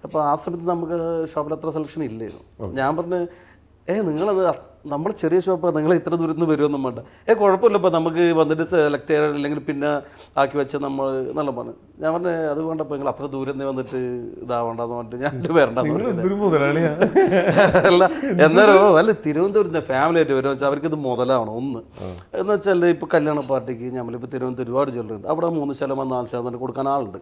അപ്പോൾ ആ സമയത്ത് നമുക്ക് ഷോപ്പിൽ അത്ര സെലക്ഷൻ ഇല്ലായിരുന്നു. ഞാൻ പറഞ്ഞു നിങ്ങളത് നമ്മൾ ചെറിയ ഷോപ്പാണ്, നിങ്ങൾ ഇത്ര ദൂരത്ത് നിന്ന് വരുമെന്നും വേണ്ട. കുഴപ്പമില്ല, ഇപ്പോൾ നമുക്ക് വന്നിട്ട് സെലക്ട് ചെയ്യാൻ അല്ലെങ്കിൽ പിന്നെ ആക്കി വെച്ചാൽ നമ്മൾ നല്ല പറഞ്ഞു. ഞാൻ പറഞ്ഞു അത് വേണ്ടപ്പോൾ നിങ്ങൾ അത്ര ദൂരം നിന്ന് വന്നിട്ട് ഇതാവണ്ടെന്ന് പറഞ്ഞിട്ട് ഞാൻ വരണ്ട. അല്ല എന്നാലോ അല്ല തിരുവനന്തപുരത്ത് ഫാമിലി ആയിട്ട് വരുമെന്ന് വെച്ചാൽ അവർക്കിത് മുതലാണ്. ഒന്ന് എന്ന് വെച്ചാൽ ഇപ്പോൾ കല്യാണ പാർട്ടിക്ക് നമ്മളിപ്പോൾ തിരുവനന്തപുരം ഒരുപാട് ജ്വല്ലറി അവിടെ 3% 4% കൊടുക്കാൻ ആളുണ്ട്.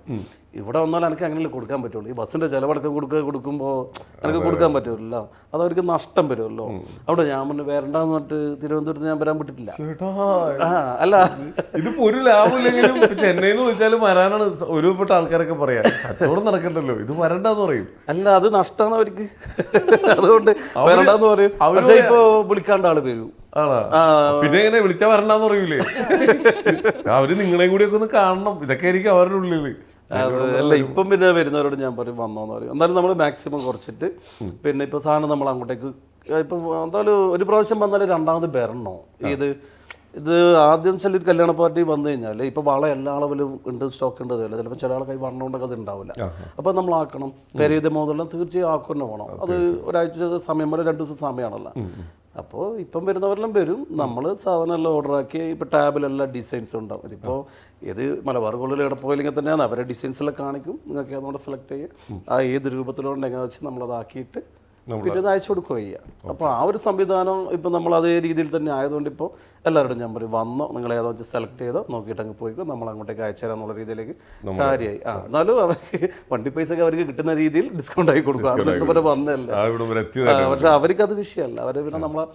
ഇവിടെ വന്നാൽ എനിക്ക് അങ്ങനെയല്ലേ കൊടുക്കാൻ പറ്റുള്ളൂ. ഈ ബസ്സിൻ്റെ ചിലവടക്കം കൊടുക്കുമ്പോൾ എനിക്ക് കൊടുക്കാൻ പറ്റുമല്ലോ, അത് അവർക്ക് നഷ്ടം വരുമല്ലോ. അവിടെ ഞാൻ വരണ്ടെന്ന് പറഞ്ഞിട്ട് തിരുവനന്തപുരത്ത് ഞാൻ വരാൻ പറ്റില്ല. അല്ല ഇതിപ്പോ ഒരു ലാഭമില്ലെങ്കിലും ചെന്നൈയിൽ നിന്ന് വെച്ചാലും വരാനാണ് ഒരുപെട്ട ആൾക്കാരൊക്കെ പറയാ. കച്ചവടം നടക്കണ്ടല്ലോ, ഇത് വരണ്ടെന്ന് പറയും. അല്ല അത് നഷ്ടമാണ് അവർക്ക്, അതുകൊണ്ട് വരണ്ടെന്ന് പറയും. പക്ഷെ ഇപ്പൊ വിളിക്കാണ്ട് ആള് വരും. പിന്നെ എങ്ങനെ വിളിച്ചാ വരണ്ടെന്ന് പറയൂലേ? അവര് നിങ്ങളെയും കൂടി ഒക്കെ ഒന്ന് കാണണം, ഇതൊക്കെ ആയിരിക്കും അവരുടെ ഉള്ളില്. അല്ല ഇപ്പം പിന്നെ വരുന്നവരോട് ഞാൻ പറയും വന്നോന്ന് പറയും. എന്നാലും നമ്മൾ മാക്സിമം കുറച്ചിട്ട് പിന്നെ ഇപ്പൊ സാധനം നമ്മൾ അങ്ങോട്ടേക്ക് ഇപ്പൊ എന്തായാലും ഒരു പ്രാവശ്യം വന്നാലും രണ്ടാമത് വരണോ. ഇത് ആദ്യം ചില കല്യാണ പാർട്ടി വന്നു കഴിഞ്ഞാൽ ഇപ്പൊ വള എല്ലാ അളവിലും ഉണ്ട്, സ്റ്റോക്ക് ഉണ്ടതല്ല. ചിലപ്പോൾ ചില ആൾക്കാർ വണ്ണമുണ്ടൊക്കെ അത് ഉണ്ടാവില്ല. അപ്പൊ നമ്മൾ ആക്കണം, പെരീത മോഡലും തീർച്ചയായും ആക്കുന്ന വേണം. അത് ഒരാഴ്ച സമയം വരെ 2 ദിവസം സമയമാണല്ലോ. അപ്പോൾ ഇപ്പം വരുന്നവരെല്ലാം വരും. നമ്മൾ സാധനം എല്ലാം ഓർഡർ ആക്കി ഇപ്പോൾ ടാബിലെല്ലാം ഡിസൈൻസ് ഉണ്ടാവും. ഇതിപ്പോൾ ഏത് മലബാർ ഗോൾഡിൽ എവിടെ പോയില്ലെങ്കിൽ തന്നെയാണ് അവരെ ഡിസൈൻസെല്ലാം കാണിക്കും. നിങ്ങൾക്ക് അതുകൊണ്ട് സെലക്ട് ചെയ്യുക, ആ ഏത് രൂപത്തിലുണ്ട് എങ്ങനെ വെച്ച് നമ്മളത് പിന്നെ അത് അയച്ചു കൊടുക്കുക ചെയ്യുക. അപ്പോൾ ആ ഒരു സംവിധാനം ഇപ്പം നമ്മൾ അതേ രീതിയിൽ തന്നെ ആയതുകൊണ്ട് ഇപ്പോൾ എല്ലാവരോടും ഞാൻ പറയും വന്നോ, നിങ്ങൾ ഏതോ വെച്ച് സെലക്ട് ചെയ്തോ നോക്കിയിട്ട് അങ്ങ് പോയിക്കോ, നമ്മൾ അങ്ങോട്ടേക്ക് അയച്ചു തരാം എന്നുള്ള രീതിയിലേക്ക് കാര്യമായി. എന്നാലും അവർക്ക് വണ്ടി പൈസ ഒക്കെ അവർക്ക് കിട്ടുന്ന രീതിയിൽ ഡിസ്കൗണ്ട് ആയി കൊടുക്കുക. അതുപോലെ വന്നല്ലേ. പക്ഷെ അവർക്കത് വിഷയമല്ല, അവർ പിന്നെ നമ്മളെ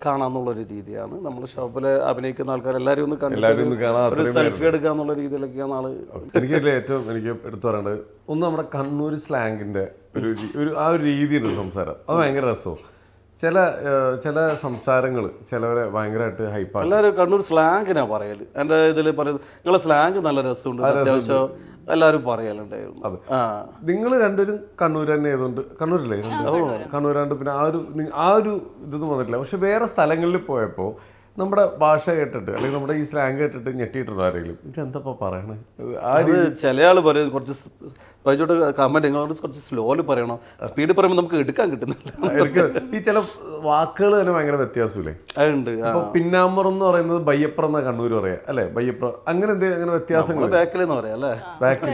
കാണാന്നുള്ളൊരു രീതിയാണ്. നമ്മൾ ഷോപ്പിൽ അഭിനയിക്കുന്ന ആൾക്കാർ എല്ലാവരും ഒന്ന് കണ്ടിട്ട് ഒരു സെൽഫി എടുക്കുക എന്നുള്ള രീതിയിലൊക്കെയാണ് ആള്. എനിക്കല്ലേ ഏറ്റവും എനിക്ക് എടുത്തു പറയേണ്ടത് ഒന്ന് നമ്മുടെ കണ്ണൂർ സ്ലാങ്ങിന്റെ ഒരു ആ ഒരു രീതിയുണ്ട് സംസാരം, അത് ഭയങ്കര രസവും. ചില സംസാരങ്ങൾ ചിലവരെ ഭയങ്കരമായിട്ട് ഹൈപ്പാണ്. എല്ലാവരും കണ്ണൂർ സ്ലാങ്ങിനാ പറയല്. എൻ്റെ ഇതിൽ പറയുന്നത് നിങ്ങളെ സ്ലാങ് നല്ല രസമുണ്ട്, അത്യാവശ്യം എല്ലാവരും പറയലുണ്ടായിരുന്നു. അതെ, നിങ്ങൾ രണ്ടുപേരും കണ്ണൂർ തന്നെ ആയതുകൊണ്ട് കണ്ണൂരല്ലേ കണ്ണൂരാണ്ട് പിന്നെ ആ ഒരു ഇതൊന്നും വന്നിട്ടില്ല. പക്ഷെ വേറെ സ്ഥലങ്ങളിൽ പോയപ്പോൾ നമ്മുടെ ഭാഷ കേട്ടിട്ട് അല്ലെങ്കിൽ നമ്മുടെ ഈ സ്ലാങ് കേട്ടിട്ട് ഞെട്ടിയിട്ടുണ്ടോ ആരെങ്കിലും? ഇതെന്താ പറയണേ? ചില ആൾ പറയും കുറച്ച് വായിച്ചോട്ട് കമന്റ് നിങ്ങളോട് കുറച്ച് സ്ലോയിൽ പറയണോ, സ്പീഡ് പറയുമ്പോൾ നമുക്ക് എടുക്കാൻ കിട്ടുന്നില്ല. ഈ ചില വാക്കുകൾ തന്നെ ഭയങ്കര വ്യത്യാസമില്ലേ? അതുണ്ട്. പിന്നാമ്പറം എന്ന് പറയുന്നത് ബയ്യപ്പുറം എന്നാ കണ്ണൂർ പറയാ അല്ലെ? ബയ്യപ്പുറം അങ്ങനെ അങ്ങനെ വ്യത്യാസങ്ങൾ ബാക്കിലെന്ന് പറയാം അല്ലേ? ബാക്കിൽ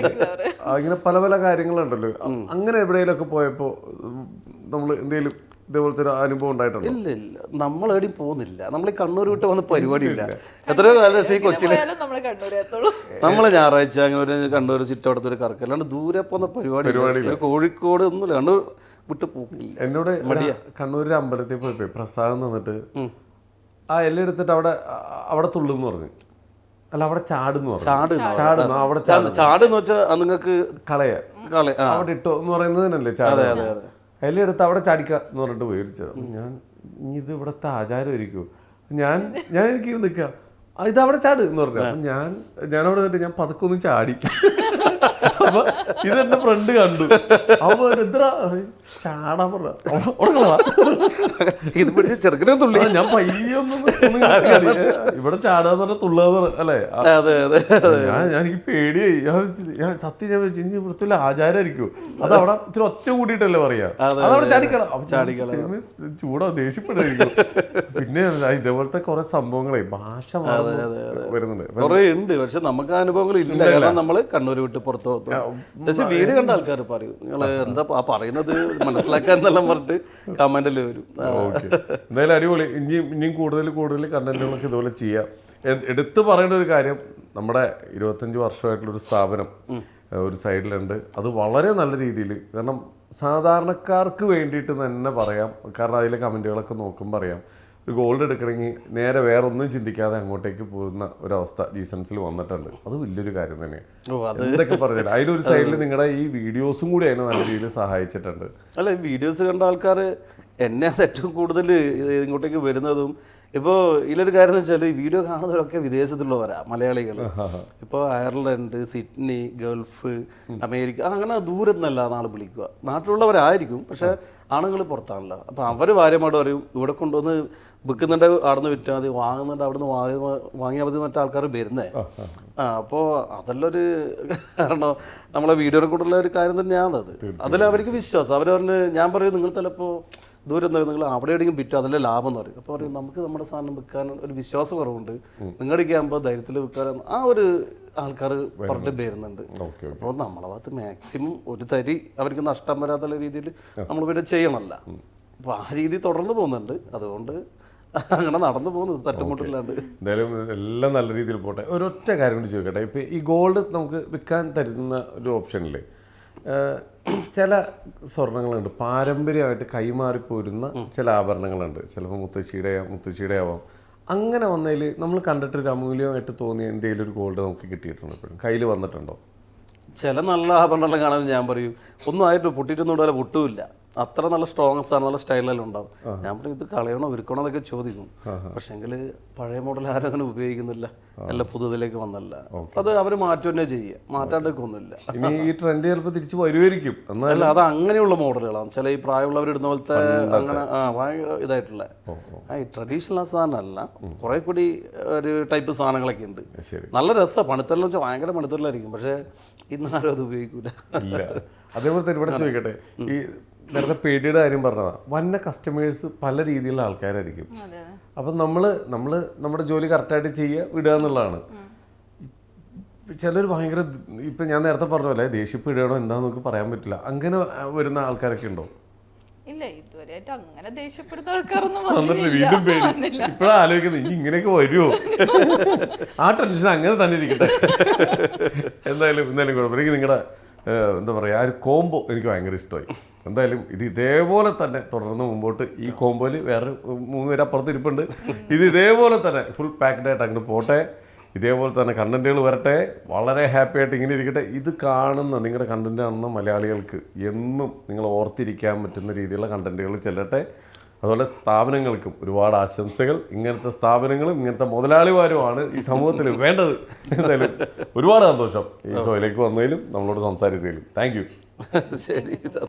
ഇങ്ങനെ പല പല കാര്യങ്ങളുണ്ടല്ലോ. അങ്ങനെ എവിടെയെങ്കിലൊക്കെ പോയപ്പോ നമ്മൾ എന്തെങ്കിലും ഇതേപോലത്തെ ഒരു അനുഭവം ഉണ്ടായിട്ടുണ്ടോ? ഇല്ല, നമ്മൾ എവിടെയും പോകുന്നില്ല. നമ്മൾ ഈ കണ്ണൂർ വിട്ട് വന്ന പരിപാടിയില്ല. എത്രയോ കാലം ഈ കൊച്ചിയില് നമ്മൾ ഞായറാഴ്ച അങ്ങനെ ഒരു കണ്ണൂർ ചുറ്റോടത്തൊരു കറക്കം, അല്ലാണ്ട് ദൂരെ പോകുന്ന പരിപാടി കോഴിക്കോട് ഒന്നുമില്ല, കണ്ണൂർ വിട്ട് പോകില്ല. എന്നോട് കണ്ണൂരിലെ അമ്പലത്തിൽ പോയപ്പോ പ്രസാദം തന്നിട്ട് ആ എല്ലാം എടുത്തിട്ട് അവിടെ തുള്ളുന്ന് പറഞ്ഞു. അല്ല അവിടെ ചാടുന്നു ചാട് ചാടുന്നു അവിടെ ചാടെന്ന് വെച്ചാൽ നിങ്ങൾക്ക് കളയ കളി അവിടെ ഇട്ടോ എന്ന് പറയുന്നതിനല്ലേ ചാട് അതിലെടുത്ത് അവിടെ ചാടിക്ക എന്ന് പറഞ്ഞിട്ട് പോയിരിച്ചത്. ഞാൻ ഇനി ഇത് ഇവിടുത്തെ ആചാരമായിരിക്കും, ഞാൻ എനിക്ക് നിൽക്കാം ഇത് അവിടെ ചാട് എന്ന് പറഞ്ഞു. അപ്പൊ ഞാനവിടെ നിന്നിട്ട് ഞാൻ പതുക്കെ ഒന്ന് ചാടി. അപ്പൊ ഇത് എന്റെ ഫ്രണ്ട് കണ്ടു. അപ്പൊ എന്താ ചാടാൻ പറഞ്ഞ ഇത് പിടിച്ച് ചെറുക്കനെ തുള്ളി. ഞാൻ പയ്യൊന്നും ഇവിടെ ചാടാന്ന് പറഞ്ഞ തുള്ളാന്ന് അല്ലേ. എനിക്ക് പേടിയായി. ഞാൻ സത്യം ഞാൻ ഇനി ഇവിടുത്തെ ആചാരമായിരിക്കും, അത് അവിടെ ഇത്തിരി ഒച്ച കൂട്ടിയിട്ടല്ലേ പറയാ, അതവിടെ ചാടിക്കണം. ചൂടാ ദേഷ്യപ്പെടായിരിക്കും. പിന്നെ ഇതേപോലത്തെ കുറെ സംഭവങ്ങളെ ഭാഷ വരുന്നുണ്ട് കുറെ ഉണ്ട്. പക്ഷെ നമുക്ക് അനുഭവങ്ങൾ ഇല്ല, കാരണം നമ്മള് കണ്ണൂർ വിട്ട് പുറത്തു പോകും. പക്ഷെ വീട് കണ്ട ആൾക്കാർ പറയും നിങ്ങൾ എന്താ പറയുന്നത് മനസ്സിലാക്കാൻ എന്നെല്ലാം പറഞ്ഞിട്ട് കമന്റിൽ വരും. എന്തായാലും അടിപൊളി. ഇനിയും കൂടുതൽ കണ്ടന്റുകളൊക്കെ ഇതുപോലെ ചെയ്യാം. എടുത്തു പറയേണ്ട ഒരു കാര്യം, നമ്മുടെ 25 വർഷമായിട്ടുള്ളൊരു സ്ഥാപനം ഒരു സൈഡിലുണ്ട്. അത് വളരെ നല്ല രീതിയിൽ, കാരണം സാധാരണക്കാർക്ക് വേണ്ടിയിട്ട് തന്നെ പറയാം, കാരണം അതിലെ കമൻറ്റുകളൊക്കെ നോക്കുമ്പോൾ അറിയാം, ഒരു ഗോൾഡ് എടുക്കണമെങ്കിൽ നേരെ വേറെ ഒന്നും ചിന്തിക്കാതെ അങ്ങോട്ടേക്ക് പോകുന്ന ഒരവസ്ഥ ജീസൺസിൽ വന്നിട്ടുണ്ട്. അത് വലിയൊരു കാര്യം തന്നെയാണ്. എന്തൊക്കെ പറഞ്ഞില്ല, അതിലൊരു സൈഡിൽ നിങ്ങളുടെ ഈ വീഡിയോസും കൂടി അതിനെ നല്ല രീതിയിൽ സഹായിച്ചിട്ടുണ്ട്. അല്ല, വീഡിയോസ് കണ്ട ആൾക്കാർ എന്നെ അത് ഏറ്റവും കൂടുതൽ ഇങ്ങോട്ടേക്ക് വരുന്നതും ഇപ്പോൾ ഇതിലൊരു കാര്യം എന്ന് വെച്ചാൽ ഈ വീഡിയോ കാണുന്നവരൊക്കെ വിദേശത്തുള്ളവരാ, മലയാളികൾ. ഇപ്പോൾ അയർലൻഡ്, സിഡ്നി, ഗൾഫ്, അമേരിക്ക, അങ്ങനെ ദൂരം നിന്നല്ല നാൾ വിളിക്കുക. നാട്ടിലുള്ളവരായിരിക്കും, പക്ഷെ ആണുങ്ങൾ പുറത്താണല്ലോ. അപ്പോൾ അവർ ഭാര്യമായിട്ട് പറയും ഇവിടെ കൊണ്ടുവന്ന് വിൽക്കുന്നുണ്ട്, അവിടെ നിന്ന് വിറ്റാൽ മതി, വാങ്ങുന്നുണ്ട് അവിടെ നിന്ന് വാങ്ങിയാൽ മതി മറ്റേ ആൾക്കാർ വരുന്നേ. അപ്പോൾ അതെല്ലാം ഒരു കാരണം നമ്മളെ വീഡിയോനെ കൊണ്ടുള്ള ഒരു കാര്യം തന്നെയാണത്. അതിൽ അവർക്ക് വിശ്വാസം. അവർ പറഞ്ഞ് ഞാൻ പറയും നിങ്ങൾ ചിലപ്പോൾ ദൂരം നിങ്ങൾ അവിടെ എവിടെയും വിറ്റോ അതല്ലേ ലാഭം എന്ന് പറയും. അപ്പോൾ പറയും നമുക്ക് നമ്മുടെ സാധനം വിൽക്കാൻ ഒരു വിശ്വാസം കുറവുണ്ട്, നിങ്ങളുടെ ആകുമ്പോൾ ധൈര്യത്തിൽ വിൽക്കാൻ ആ ഒരു ആൾക്കാർ പറഞ്ഞിട്ട് വരുന്നുണ്ട്. അപ്പോൾ നമ്മളെ ഭാഗത്ത് മാക്സിമം ഒരു തരി അവർക്ക് നഷ്ടം വരാത്ത രീതിയിൽ നമ്മൾ പിന്നെ ചെയ്യണമല്ല. അപ്പോൾ ആ രീതി തുടർന്ന് പോകുന്നുണ്ട്. അതുകൊണ്ട് അങ്ങനെ നടന്നു പോകുന്നത് തട്ടുമുട്ടില്ലാണ്ട്. എന്തായാലും എല്ലാം നല്ല രീതിയിൽ പോട്ടെ. ഒരൊറ്റ കാര്യം കൂടി ചോദിക്കട്ടെ, ഇപ്പോൾ ഈ ഗോൾഡ് നമുക്ക് വിൽക്കാൻ തരുന്ന ഒരു ഓപ്ഷനിൽ ചില സ്വർണ്ണങ്ങളുണ്ട്, പാരമ്പര്യമായിട്ട് കൈമാറിപ്പോരുന്ന ചില ആഭരണങ്ങളുണ്ട്. ചിലപ്പോൾ മുത്തശ്ശിയുടെ ആവാം. അങ്ങനെ വന്നതിൽ നമ്മൾ കണ്ടിട്ടൊരു അമൂല്യമായിട്ട് തോന്നിയ എന്തെങ്കിലും ഒരു ഗോൾഡ് നമുക്ക് കിട്ടിയിട്ടുണ്ടോ, എപ്പോഴും കയ്യിൽ വന്നിട്ടുണ്ടോ? ചില നല്ല ആഭരണമെല്ലാം കാണാൻ ഞാൻ പറയും ഒന്നും ആയിട്ട് പൊട്ടിയിട്ടൊന്നും പോലെ പൊട്ടുമില്ല, അത്ര നല്ല സ്ട്രോങ് ആണ്, നല്ല സ്റ്റൈലെല്ലാം ഉണ്ടാവും. ഞാൻ പറയും ഇത് കളയണോ വിൽക്കണോ എന്നൊക്കെ ചോദിക്കും. പക്ഷെങ്കിൽ പഴയ മോഡൽ ആരും അങ്ങനെ ഉപയോഗിക്കുന്നില്ല, എല്ലാം പുതുതിലേക്ക് വന്നല്ല. അത് അവർ മാറ്റം തന്നെ ചെയ്യുക, മാറ്റാണ്ടൊക്കെ ഒന്നുമില്ല. ഇനി ഈ ട്രെൻഡ് ചിലപ്പോൾ തിരിച്ചു വരുമായിരിക്കും. അല്ല, അത് അങ്ങനെയുള്ള മോഡലുകളാണ്. ചില ഈ പ്രായമുള്ളവർ ഇടുന്ന പോലത്തെ അങ്ങനെ ഭയങ്കര ഇതായിട്ടുള്ള ഈ ട്രഡീഷണൽ സാധനമല്ല, കുറെ കൂടി ഒരു ടൈപ്പ് സാധനങ്ങളൊക്കെ ഉണ്ട്. നല്ല രസമാണ്. പണിത്തരെല്ലാം വെച്ചാൽ ഭയങ്കര പണിത്തരലായിരിക്കും, പക്ഷെ ഇന്നാരും അത് ഉപയോഗിക്കൂല. അതേപോലെ തന്നെ ഇവിടെ ചോദിക്കട്ടെ, ഈ നേരത്തെ പേടിയുടെ കാര്യം പറഞ്ഞതാ, വന്ന കസ്റ്റമേഴ്സ് പല രീതിയിലുള്ള ആൾക്കാരായിരിക്കും. അപ്പം നമ്മൾ നമ്മുടെ ജോലി കറക്റ്റായിട്ട് ചെയ്യുക, വിടുക എന്നുള്ളതാണ്. ചിലർ ഭയങ്കര ഇപ്പം ഞാൻ നേരത്തെ പറഞ്ഞ ദേഷ്യപ്പെടുകയാണോ എന്താന്ന് നമുക്ക് പറയാൻ പറ്റില്ല, അങ്ങനെ വരുന്ന ആൾക്കാരൊക്കെ ഉണ്ടോ? ഇല്ല, ഇതുവരെയായിട്ട് അങ്ങനെ ദേഷ്യപ്പെടുന്ന ആൾക്കാരൊന്നും വീണ്ടും പേടി. ഇപ്പോഴാണ് ആലോചിക്കുന്നത് ഇനി ഇങ്ങനെയൊക്കെ വരുമോ, ആ ടെൻഷൻ അങ്ങനെ തന്നെ ഇരിക്കട്ടെ. എന്തായാലും കുഴപ്പമില്ല. എനിക്ക് നിങ്ങളുടെ എന്താ പറയുക, ആ ഒരു കോംബോ എനിക്ക് ഭയങ്കര ഇഷ്ടമായി. എന്തായാലും ഇത് ഇതേപോലെ തന്നെ തുടർന്ന് മുമ്പോട്ട് ഈ കോംബോയിൽ വേറെ 3 പേര് അപ്പുറത്ത് ഇരിപ്പുണ്ട്. ഇത് ഇതേപോലെ തന്നെ ഫുൾ പാക്ഡായിട്ട് അങ്ങോട്ട് പോട്ടെ, ഇതേപോലെ തന്നെ കണ്ടന്റുകൾ വരട്ടെ. വളരെ ഹാപ്പി ആയിട്ട് ഇങ്ങനെ ഇരിക്കട്ടെ. ഇത് കാണുന്ന നിങ്ങളുടെ കണ്ടന്റ് കാണുന്ന മലയാളികൾക്ക് എന്നും നിങ്ങൾ ഓർത്തിരിക്കാൻ പറ്റുന്ന രീതിയിലുള്ള കണ്ടന്റുകൾ ചെല്ലട്ടെ. അതുപോലെ സ്ഥാപനങ്ങൾക്കും ഒരുപാട് ആശംസകൾ. ഇങ്ങനത്തെ സ്ഥാപനങ്ങളും ഇങ്ങനത്തെ മുതലാളിമാരുമാണ് ഈ സമൂഹത്തിൽ വേണ്ടത്. എന്തായാലും ഒരുപാട് സന്തോഷം ഈ ഷോയിലേക്ക് വന്നതിലും നമ്മളോട് സംസാരിച്ചതിലും. Thank you. ശരി സാർ.